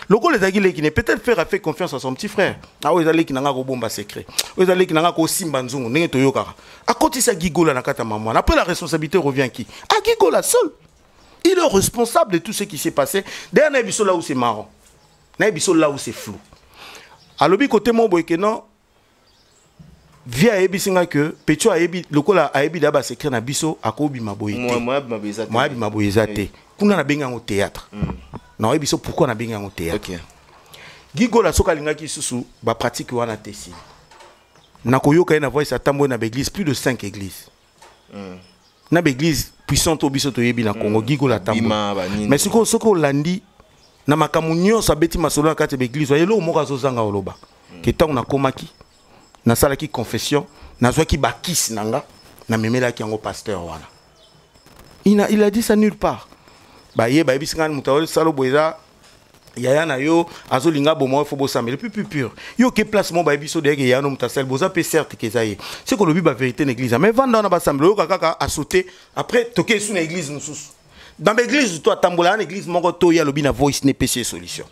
Le gars les aguilés qui ne peut-être faire confiance à son petit frère. Ah oui, ils allaient qui n'ont pas bomba secret. Ils allaient qui n'ont pas simba nzungu, n'engé toyoka. À côté ça Gigola na kata maman. Après la responsabilité revient qui? À Gigola seul. Il est responsable de tout ce qui s'est passé. D'ailleurs, n'abisso là où c'est marrant. N'abisso là où c'est flou. À l'obi côté mon boy que non. Via ebisinga que Petro a ebi lokola a ebi d'aba secret na biso akobi maboyete. Moi maboyezate. Kuna na benga au théâtre. Non, et pourquoi on a bien en théâtre? Gigo la soka linga ki susu ba pratique wana tesi. Na koyoka na voice atambo na église plus de 5 églises. Na église puissante obiso to yebi na Congo Gigo la tambo. Mais soko landi na makamunyo sa beti masolo na kati église yelo moka zozanga oloba. Ke tango na komaki na sala ki confession na zwa ki bakis nanga na memela ki yango pasteur wana. Il a dit ça nulle part. Bah yé bah bisingane mutawali salo boeza yaya na yo azolinga bomo fo bosamba le plus pur yo ke place mo ba biso de ya no mutasel boza pe certes que ça y c'est que le but ba vérité l'église mais vanda na ba samba yo kaka a sauter après toke sous na église mususu dans l'église toi tambola na église moko to ya lobi na voice ne péché solution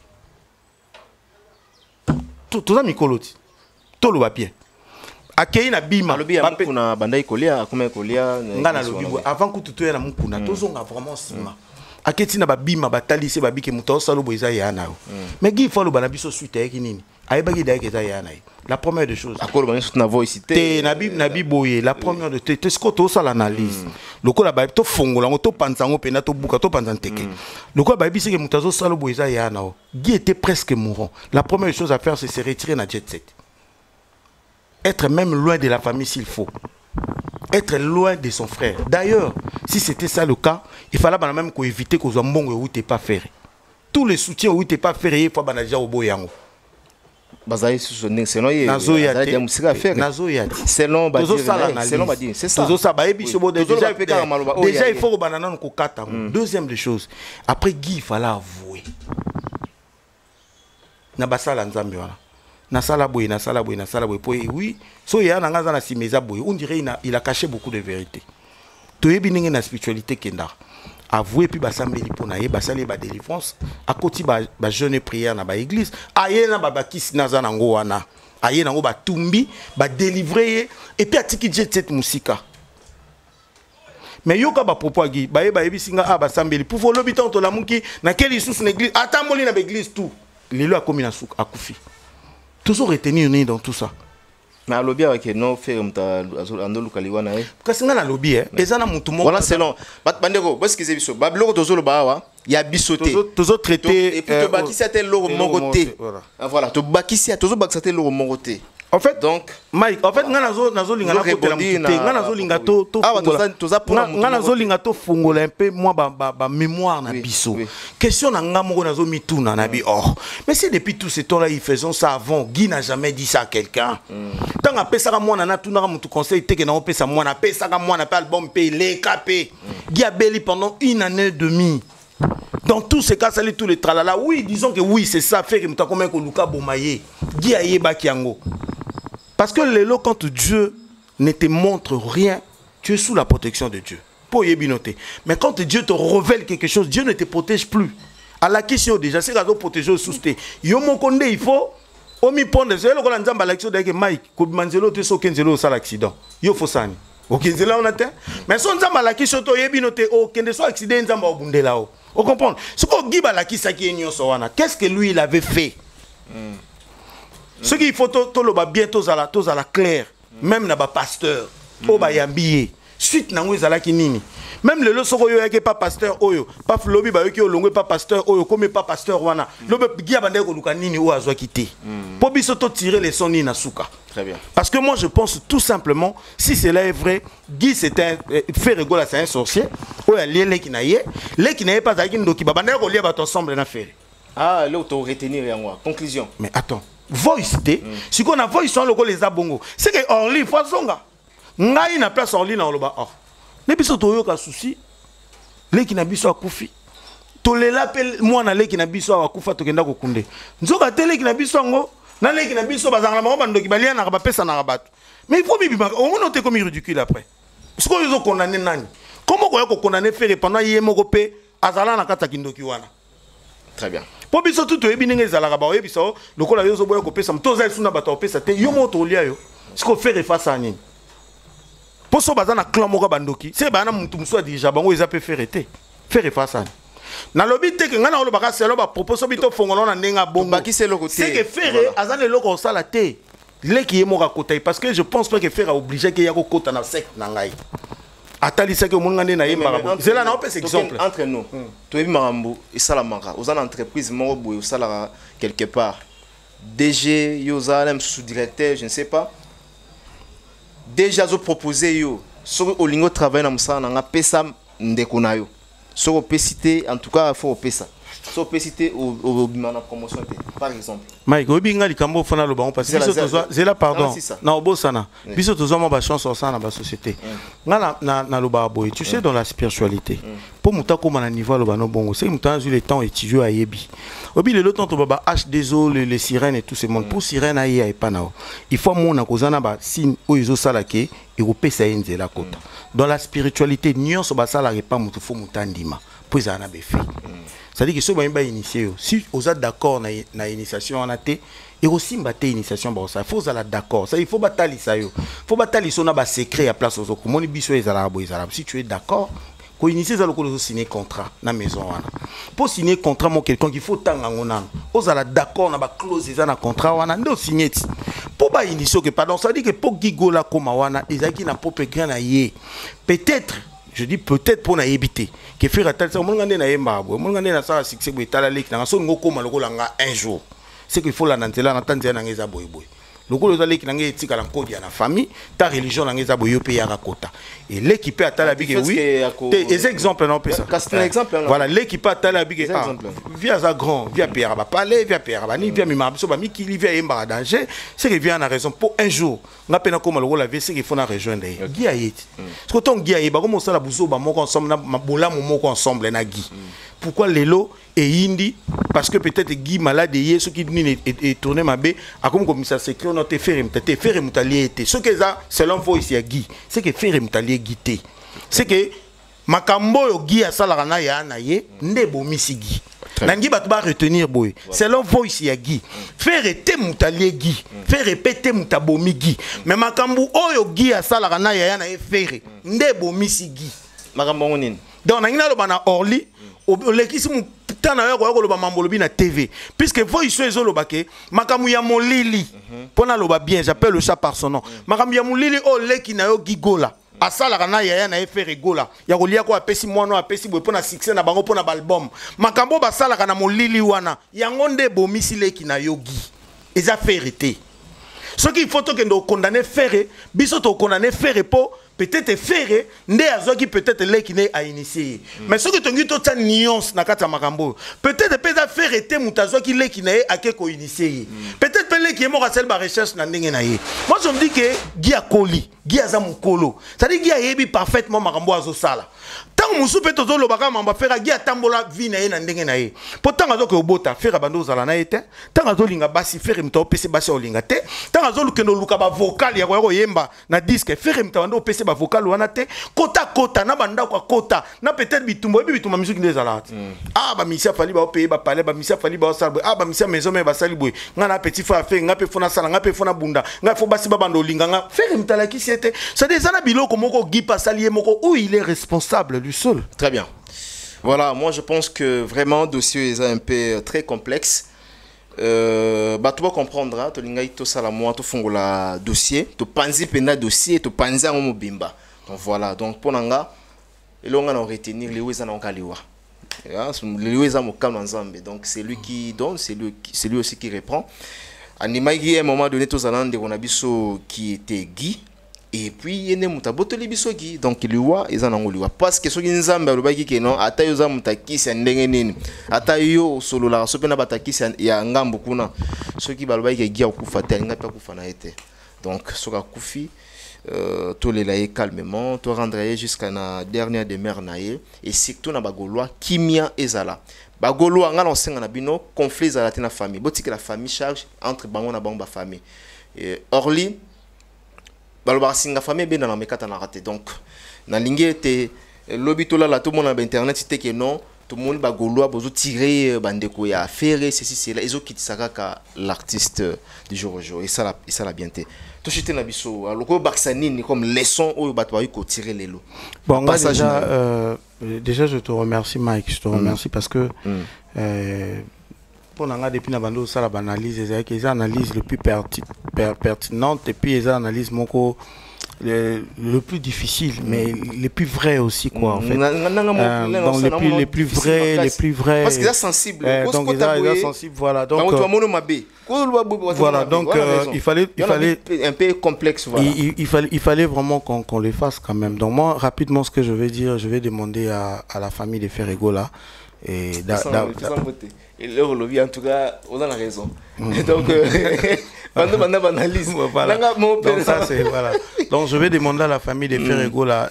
tout ça mikoloti to lo ba bien akei na bima lobi ya kuna bandai kolia akoma kolia ngana lobi avant que tout ya na mukuna tozonga vraiment sima aketi na babima batalise babike muto salo boza ya nao mais gi falo bana biso suite yaki nini ayebaki d'ailleurs que ça yanaï. La première des choses. À quoi le voix ici? Nabi boye. La première de te ce que tu as l'analyse. Le coup là-bas, tu fongo là, tu panzango pena, tu bouka, tu panzanteke. Le coup là-bas, c'est que mutazo salo boye ça yanao. Guy était presque mourant. La première chose à faire, c'est se retirer dans jet set. Être même loin de la famille s'il faut. Être loin de son frère. D'ailleurs, si c'était ça le cas, il fallait même éviter qu'aux ambongo où t'es pas ferré. Tous les soutiens où t'es pas ferré, il faut banager au boyango. Selon c'est ça. Déjà il faut banana ko kata. Deuxième des choses, après Guy il fallait avouer. Na basala nzambe wana. Na sala boy oui, so ya na ngaza na simeza boy, on dirait il a caché beaucoup de vérités. To yebi ninge na spiritualité kenda. Avouer puis basambeli pona ye basali ba délivrance à côté ba jeune prière na ba église aye na ba bakisi naza nango wana aye nango ba tumbi ba délivrer et puis atiki jet cette musique mais yoka ba propos agi ba ye ba yebisinga a basambeli pour volo bitan to la muki na quelle isusu na église atamboli na ba église tout lelo a commis na souk akufi toujours retenir ni dans tout ça. Mais à lobby avec non fait ando lukaliwana kasi nga na lobby ezana mutu moko voilà selon bandeko parce que c'est biso bablo tozolo bawa ya bisoté toujours traité et puis to bakisi atel loro mongoté voilà to bakisi tozo bakisi atel loro mongoté. En fait, donc, Mike, en fait, nazo linga to fungola un peu moi ba mémoire na biso. Question na nga moko nazo mituna na bi oh. Mais c'est depuis tout ce temps là ils faisaient ça avant, Guy n'a jamais dit ça à quelqu'un. Tant a pesa ka mwana na tuna mutu conseil teke na pesa mwana pesa ka mwana pa album pe les capé. Guy a belli pendant 1 année et demie. Dans tous ces cas, ça tous les tralala. Oui, disons que oui, c'est ça fait que muta comme ko luka bomaye. Guy a yeba kiango. Parce que l'élo, quand Dieu ne te montre rien, tu es sous la protection de Dieu. Pour y binoter. Mais quand Dieu te révèle quelque chose, Dieu ne te protège plus. À la question déjà, c'est qu'on protéger sous te. Yomo konde il faut. Omi ponde. C'est le qu'on a dit à l'action de Mike. Kobimanzelo te so kenzelo sa l'accident. Yo fosani. Ok, c'est là on atteint. Mais son zamba la question to y binoter. Oh, kende so accident zamba obunde là. On comprend. Ce qu'on giba la qui ça qui est nyon sowana. Qu'est-ce que lui il avait fait? Ce qu'il faut tout le bientôt à la claire, même na ba pasteur, au ba yambié, suite na ngwe zala kinini. Même le loso yo yake pas pasteur oyo, pas lobi ba yoki olongwe pas pasteur oyo, comme pas pasteur wana. Lobe gia bande ko luka nini o azwa kité. Po biso to tirer les sons ni na suka. Très bien. Parce que moi je pense tout simplement, si cela est vrai, Guy c'était Ferregola c'est un sorcier, oyo lié qui na yé pas zaki ndoki ba bande ko lia ba to ensemble na faire. Ah, là tu retenir ya moi. Conclusion. Mais attends. Voice té si qu'on a voice on le les abongo c'est que en ligne fazonga ngai na place en ligne na loba or ne biso to yoka souci leki na biso akufi to le l'appel moi na leki na biso akufa to kenda ko kunde nzoka tele leki na biso ngo na leki na biso bazanga na bandoki balia na ba pesa na rabat mais il faut bibi on note comme ridicule après ce qu'on ils condamné nani comment ko condamner faire pendant yemo pe azala na kata kindoki wana. Très bien. Po biso tout to ebininga ezalaka ba oyebiso lokola yozo boya ko pesa mtoza suna bato pesa te yo moto lia yo siko faire face à nini po so bazana clan moko bandoki c'est bana mutu muso déjà bango eza pe faire te faire face à na lobi te ke ngana lo baka selo ba proposo bito fongono na ndenga bongo c'est que faire azana loko sala te leki yemoka kota parce que je pense pas que faire a obligé que yako kota na secte na ngai. Atali que mon ngane na yemba. C'est là non c'est exemple. Entre nous, tu es marambo et salamara. Aux entreprises mon boy au salaire quelque part. DG yoza même sous-directeur, je ne sais pas. Déjà zo proposer yo. Sur au lingo travail na musana nga pesa ndeko na yo. Sur opacité en tout cas faut pesa. Sur opacité au na promotion par exemple. Mike obinga likambo fana lo bango parce que biso tozo zela pardon. Na obosana. Biso tozo mo ba chance ça na ba société. Nga na lo ba boy, tu sais dans la spiritualité. Pour muta comme na niveau lo ba no bongo, c'est muta eu le temps étudier à yebi. Obi le temps to ba H2O les sirènes et tout ce monde pour sirène aïe et pas nao. Il faut mona kozana ba signe o izo sala ke et opesa nzela kota. Dans la spiritualité nyonso ba sala pas mutu fo mutandima. Pour ça na be fait. C'est-à-dire que si vous avez initié, si vous êtes d'accord dans l'initiation en athée, et aussi battre l'initiation, il faut être d'accord. Il faut batailler ça. Il faut batailler ça, on a un secret à place aux autres. Si tu es d'accord, Ko initier ça le signer contrat na maison wana. Pour signer contrat mo quelqu'un qu'il faut tanga ngona. Ozala d'accord na ba clause za na contrat wana ndo signer. Pour ba initier que pardon ça dit que pour gigola koma wana ezaki na pope grand na ye. Peut-être je dis peut-être pour na éviter que faire tel ça mon ngande na yemba bo mon ngande na ça succès bo etala leki na so ngoko maloko nga un jour. C'est qu'il faut la nantela na tanzia na ngeza boy boy. Lokolo zaleki na ngezi tika la kodi ya na famille, ta religion na ngeza boyo pe ya rakota. Et l'équipe a tala bige oui. Des exemples non peut ça. Un exemple. Voilà, l'équipe a tala bige via za grand, via Pierre ba parler, via Pierre ba ni via mi mabso ba mi ki li via emba danger, c'est que vient na raison pour un jour. Na pena comme le la vie c'est qu'il faut na rejoindre. Gi ayeti. Parce que ton gi ayi ba comme ça la buzo ba moko ensemble na bola moko ensemble na gi. Pourquoi Lelo et Indi? Parce que peut-être Guy malade et ceux qui est tourné ma baie a comme ça c'est que on a fait faire mutalier était ce que ça selon vous ici à Guy c'est que faire mutalier guité c'est que makambo yo Guy a salarana ya naye ndebo misigi nangi bat ba retenir boy selon vous ici à Guy faire était mutalier Guy faire répéter mutabomi Guy mais makambo oyo Guy a salarana ya naye faire ndebo misigi makambo nini donc nangina lo bana orli lekisi mu tana yo ko lo ba mambolobi na TV puisque voice ezo lo baké makamu ya molili pona lo ba bien j'appelle le chat par son nom makamu ya molili o leki na yo gigola asala kana ya na efere gola ya kolia ko apesi mwana apesi boy pona succès na bango pona album makambo ba sala kana molili wana yango nde bomisi leki na yogi eza ferité ce qu'il faut que nous condamner faire biso to condamner faire pour peut-être faire ndé azoki peut-être leki ne a initié mais ce que tu ngito ta nuance na kata makambo peut-être peut-être faire été mutazoki leki ne a ke ko initié peut-être pe leki mo rasel ba recherche na ndenge na ye moi je me dis que gi akoli gi aza mukolo ça dit gi ayebi parfaitement makambo azo sala tant musu pe tozo lobaka mamba faire gi atambola vie na ye na ndenge na ye pourtant azo ke obota faire bando zala na ete tant azo linga basi faire mta opese basi olinga te tant azo lukeno luka ba vocal ya ko yemba na disque faire mta bando opese ba vocal wana te kota kota na banda kwa kota na peut-être bitumbo bitumba musique des alati ah ba misia fali ba opé ba parler ba misia fali ba salbo ah ba misia maison me ba salibo ngana petit frère fait ngape fona sala ngape fona bunda nga fo basi ba bando linga nga faire mta la ki c'était ça des ana biloko moko gi pa salier moko où il est responsable du seul. Très bien. Voilà, moi je pense que vraiment le dossier est un peu très complexe. Bah tu vas comprendre, tu linga ito sala moi tu fongola dossier, tu penses pena dossier, tu penses en mobimba. Donc voilà, donc pour nanga et là on va retenir les weza na kaliwa. Les weza mo kam nzambe. Donc c'est lui qui donne, c'est lui aussi qui reprend. Animagi à un moment donné tous alande on a biso qui était Guy. Et puis il y a muta botoli bisogi donc il voit ils en ont liwa parce que soki nzamba lobaki ke non ata yo za mutakisi ndenge nini ata yo solo la so pena batakisi ya ngambo kuna soki balobaki ke gia okufa te ngapi akufa na ete donc soka kufi to le laye calmement to rendre jusqu'à na dernière demeure naie et surtout na bagolois kimia ezala bagolois ngala onsenga na bino conflit za la famille botiki la famille charge entre bango na bango ba famille orli baloba singa famille ben na mekata na raté donc na lingi était lobito là tout le monde sur internet c'était que non tout le monde ba golois bozo tirer bandeko ya faire ceci cela ils ont quitté ça l'artiste du jour au jour et ça la bien té to chité na biso aloko baksanini comme leçon au bato ko tirer les lots bon moi déjà je te remercie Mike je te remercie parce que pour nous depuis na bando ça la analyse les analyses le plus pertinente et puis les analyses moko le plus difficile mais les plus vrais aussi quoi en fait donc les plus vrais parce qu'ils sont sensibles donc ils sont sensibles voilà donc voilà donc il fallait un peu complexe voilà il fallait vraiment qu'on les fasse quand même donc moi rapidement ce que je vais dire je vais demander à la famille de Ferrego là et et leur lobby en tout cas on a raison donc analyse voilà donc ça c'est voilà donc je vais demander à la famille de Ferrego là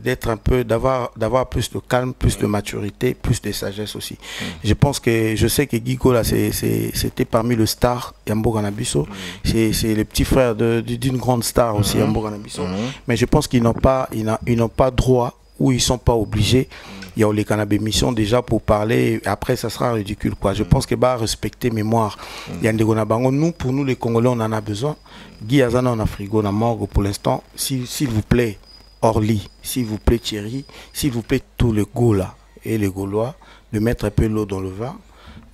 d'être un peu d'avoir plus de calme plus de maturité plus de sagesse aussi je pense que je sais que Guigo là c'était parmi le star Yambo Ganabiso c'est le petit frère d'une grande star aussi Yambo Ganabiso mais je pense qu'ils n'ont pas droit ou ils sont pas obligés. Il y a les canapés mission déjà pour parler. Après, ça sera ridicule quoi. Je pense que bah respecter mémoire. Il y a des gonabango. Nous, pour nous les Congolais, on en a besoin. Guy Azana on a frigo, on a morgue pour l'instant. S'il vous plaît, Orly, s'il vous plaît Thierry, s'il vous plaît tous les Gaulois et les Gaulois, de mettre un peu l'eau dans le vin.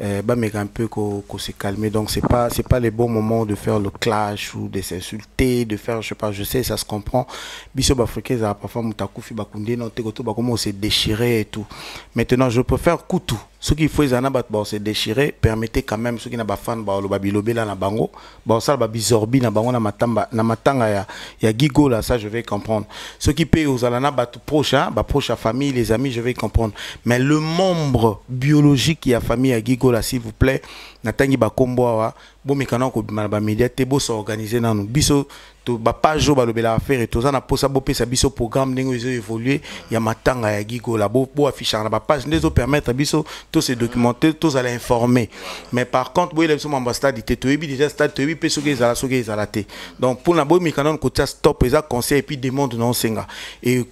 Mais un peu qu'on se calme. Donc c'est pas les bons moments de faire le clash ou de s'insulter, de faire je sais ça se comprend. Biso Africain ça parfois mutakufi bakunde non te koto ba comment se déchirer et tout. Maintenant je préfère Koutou. Ce qu'il faut se déchirer, permettez quand même ceux qui n'ont pas fan ba lo babilobe là na bango, ba ça ba bizorbi na bango na matanga ya Gigo là, ça je vais comprendre. Ceux qui payent aux alana ba proche ba proche à famille, les amis, je vais comprendre. Mais le membre biologique qui a famille à Gigo là, s'il vous plaît, natangi ba kombo wa bo mekana ko ba média te bo s'organiser na nous biso to ba page ba lobela affaire et tout ça na posa bo pesa biso programme ndenge ils ont évolué ya matanga ya Gigo là bo afficher na ba page ndezo permettre biso tous ces documenter tous aller informer. Mais par contre bo il est mon stade te toyebi déjà stade toyebi pe soki ezala te. Donc pour na bo mekana ko tia stop eza conseil et puis demande non senga et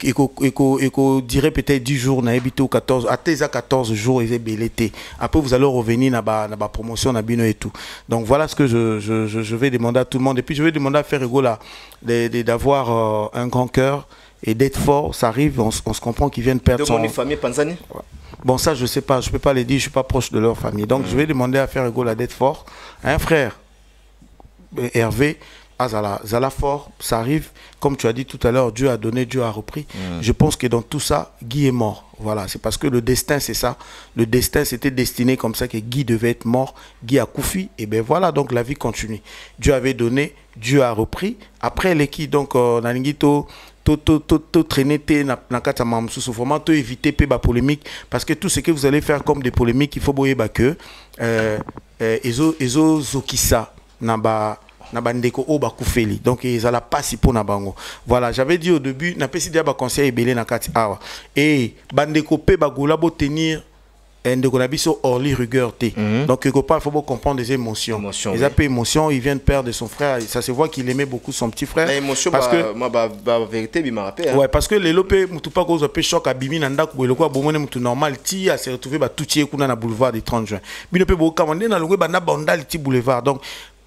dirait peut-être 10 jours na ebité au 14 à 14 jours ils est belé. Après vous allez revenir na ba promotion na bino et tout. Donc voilà ce que je vais demander à tout le monde. Et puis je vais demander à faire là d'avoir un grand cœur et d'être fort. Ça arrive, on se comprend qu'ils viennent perdre son famille Panzani. Bon, ça je sais pas, je peux pas les dire, je suis pas proche de leur famille. Donc je vais demander à faire là d'être fort. Un frère, Hervé, Zala fort, ça arrive. Comme tu as dit tout à l'heure, Dieu a donné, Dieu a repris. Je pense que dans tout ça, Guy est mort. Voilà, c'est parce que le destin, c'est ça. Le destin, c'était destiné comme ça que Guy devait être mort. Guy a koufi. Et bien voilà, donc la vie continue. Dieu avait donné, Dieu a repris. Après, les qui, donc, Nalingito, traîner na kata mamsusu vraiment to éviter la polémique parce que tout ce que vous allez faire comme des polémiques il faut boyer que ezo zokisa na bandeko o bakufeli donc ils ala passi pour na bango. Voilà, j'avais dit au début na pesi dia ba conseil ebele na kati awa et bandeko pe bagola bo tenir ndeko na biso Orly rigueur té. Donc quelque part il faut comprendre des émotions. Les appels émotions, il vient de perdre son frère, ça se voit qu'il aimait beaucoup son petit frère. L'émotion parce que ma vérité bi me rappelle. Ouais, parce que les lopé mutu pas cause pe choc abimi na ndako bo lokwa bomone mutu normal ti a se retrouver ba toucher kuna na boulevard du 30 juin. Bino pe bo kamande na lokwe ba na bandal ti boulevard. Donc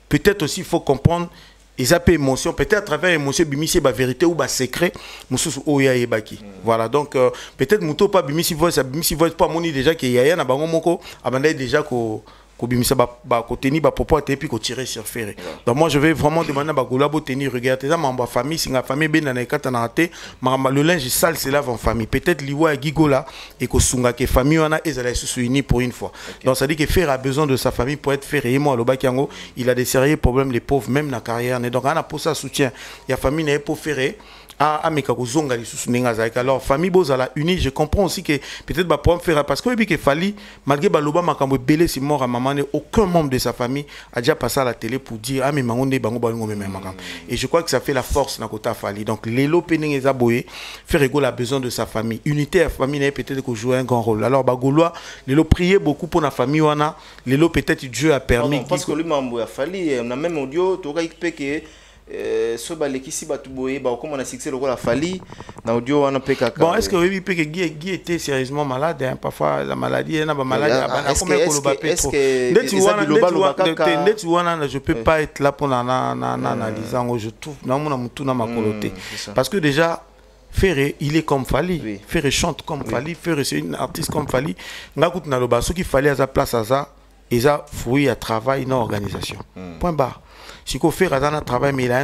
peut-être aussi il faut comprendre ils appellent émotion, peut-être à travers émotion, bimisi ba vérité ou ba secret, mususu oya yebaki. Voilà, donc peut-être muto pas bimisi voice pas moni déjà que yaya na bango moko abandai déjà ko bimisa ba ko tenir ba propos et puis ko tirer sur ferré. Donc moi je vais vraiment demander ba gola bo tenir regarder ça ma famille singa famille ben na kata na té le linge sale c'est lave en famille. Peut-être liwa gigola et ko sunga ke famille wana ezala se unis pour une fois. Donc ça dit que Ferré a besoin de sa famille pour être ferré. Moi le bakiango, il a des sérieux problèmes les pauvres même na carrière. Donc on a pour ça soutien. Il y a famille na pour Ferré. Alors famille bozala unie, je comprends aussi que peut-être ba problème faire parce que que fali malgré baloba makambo belé si mort à maman aucun membre de sa famille a déjà passé à la télé pour dire ah mais mangonde bango bango même makambo. Et je crois que ça fait la force na kota fali. Donc lelo pening ezaboye faire égol a besoin de sa famille. Unité à famille peut-être que jouer un grand rôle. Alors ba golois lelo prier beaucoup pour la famille wana, lelo peut-être Dieu a permis parce que lui mambo a fali on a même audio to ka que so baleki si batu boye ba comme on a succès le la fali na audio wana pe kaka. Bon, est-ce que oui pe que Guy était sérieusement malade hein? Parfois la maladie est na ba maladie je peux pas être là pour analyser je trouve na mona mutu na makoloté parce que déjà Ferré, il est comme Fali. Ferré chante comme Fali. Ferré, c'est une artiste comme Fali. Ngakout na loba, ce qu'il fallait à sa place à ça, il a fruit à travail dans l'organisation. Point barre. Si qu'on fait un travail, mais il a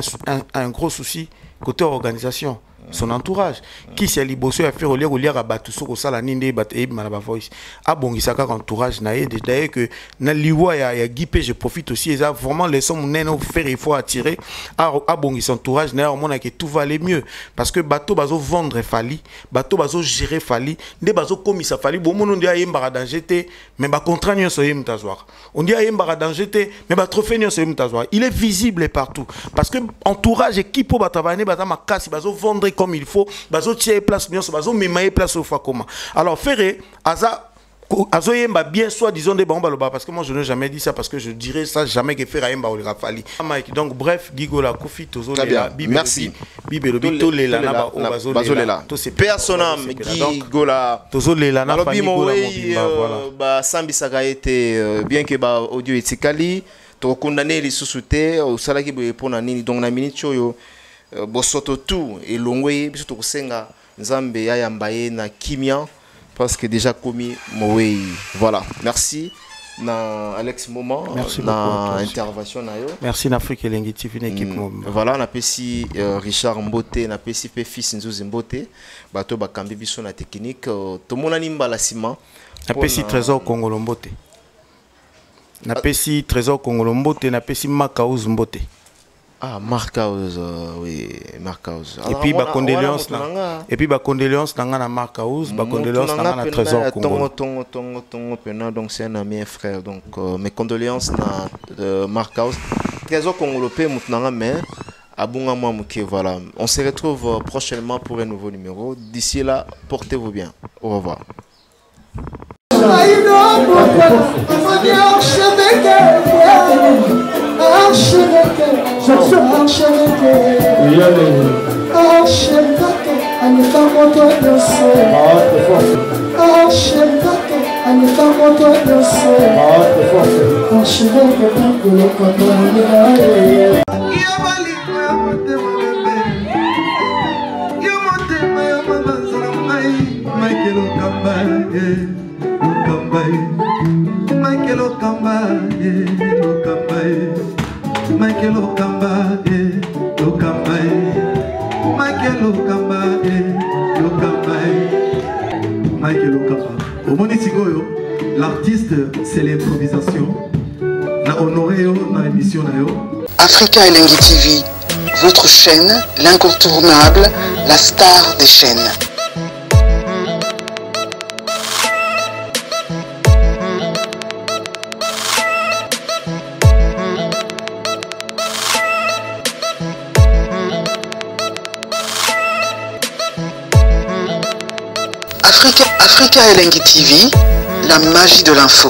un gros souci côté organisation. Son entourage qui s'est libossé à faire au lieu à battre tout ça la ninde bat et manaba voice ah bon il s'accorde entourage naïe d'ailleurs que na liwa ya guipé je profite aussi ils a vraiment les sommes neno faire il faut attirer ah bon ils entourage naïe au monde que tout va aller mieux parce que bateau bazo vendre fali bateau bazo gérer fali des bazo comme ça fali bon on dit à yemba danger té mais ba contraignant so yem tazoir on dit à yemba danger té mais ba trophée so yem tazoir il est visible partout parce que entourage équipe pour ba travailler ba ma casse bazo vendre comme il faut, bazo tirer place bien, bazo memayer place au fois comment. Alors Ferré, azo yemba bien soit disons des bons baloba parce que moi je n'ai jamais dit ça parce que je dirais ça jamais que Ferré yemba ou Rafali. Donc bref, Gigola Kofi tozo lela. Merci. Bibelo bito lela na ba bazo lela. To c'est personnel Gigola tozo lela na famille Gigola voilà. Ba sambi saka été bien que ba audio etikali to condamner les sous-soutés au salaki pour na nini donc na minute yo bosoto tout et longwe biso tokosenga nzambe ya yambaye na kimia parce que déjà commis mowe. Voilà, merci na Alex Moment. Merci na intervention na yo. Merci n'Afrique Elengi TV équipe voilà, na pesi Richard Mbote, na pesi pe fils Nzuzi Mbote bato bakambi biso na technique to mona nimba la ciment na pesi Trésor Congolo Mbote. Na pesi Trésor Congolo Mbote, na pesi Makaouz Mbote. Ah, Marcaouz, oui, Marcaouz. Et puis, ba condoléances na na Marcaouz, ba condoléances na Trésor Congolo. Donc c'est un ami et frère. Donc mes condoléances na Marcaouz. Trésor Congolo pe mutnanga mais abunga moi muke, voilà. On se retrouve prochainement pour un nouveau numéro. D'ici là, portez-vous bien. Au revoir. Michael Okamba, Michael Okamba, Okamba, Michael Okamba, Okamba, Michael Okamba. Au Monitigoyo, l'artiste, c'est l'improvisation. Na honoré dans l'émission nayo. Africa Elengi TV, votre chaîne, l'incontournable, la star des chaînes. Africa Elengi TV, la magie de l'info.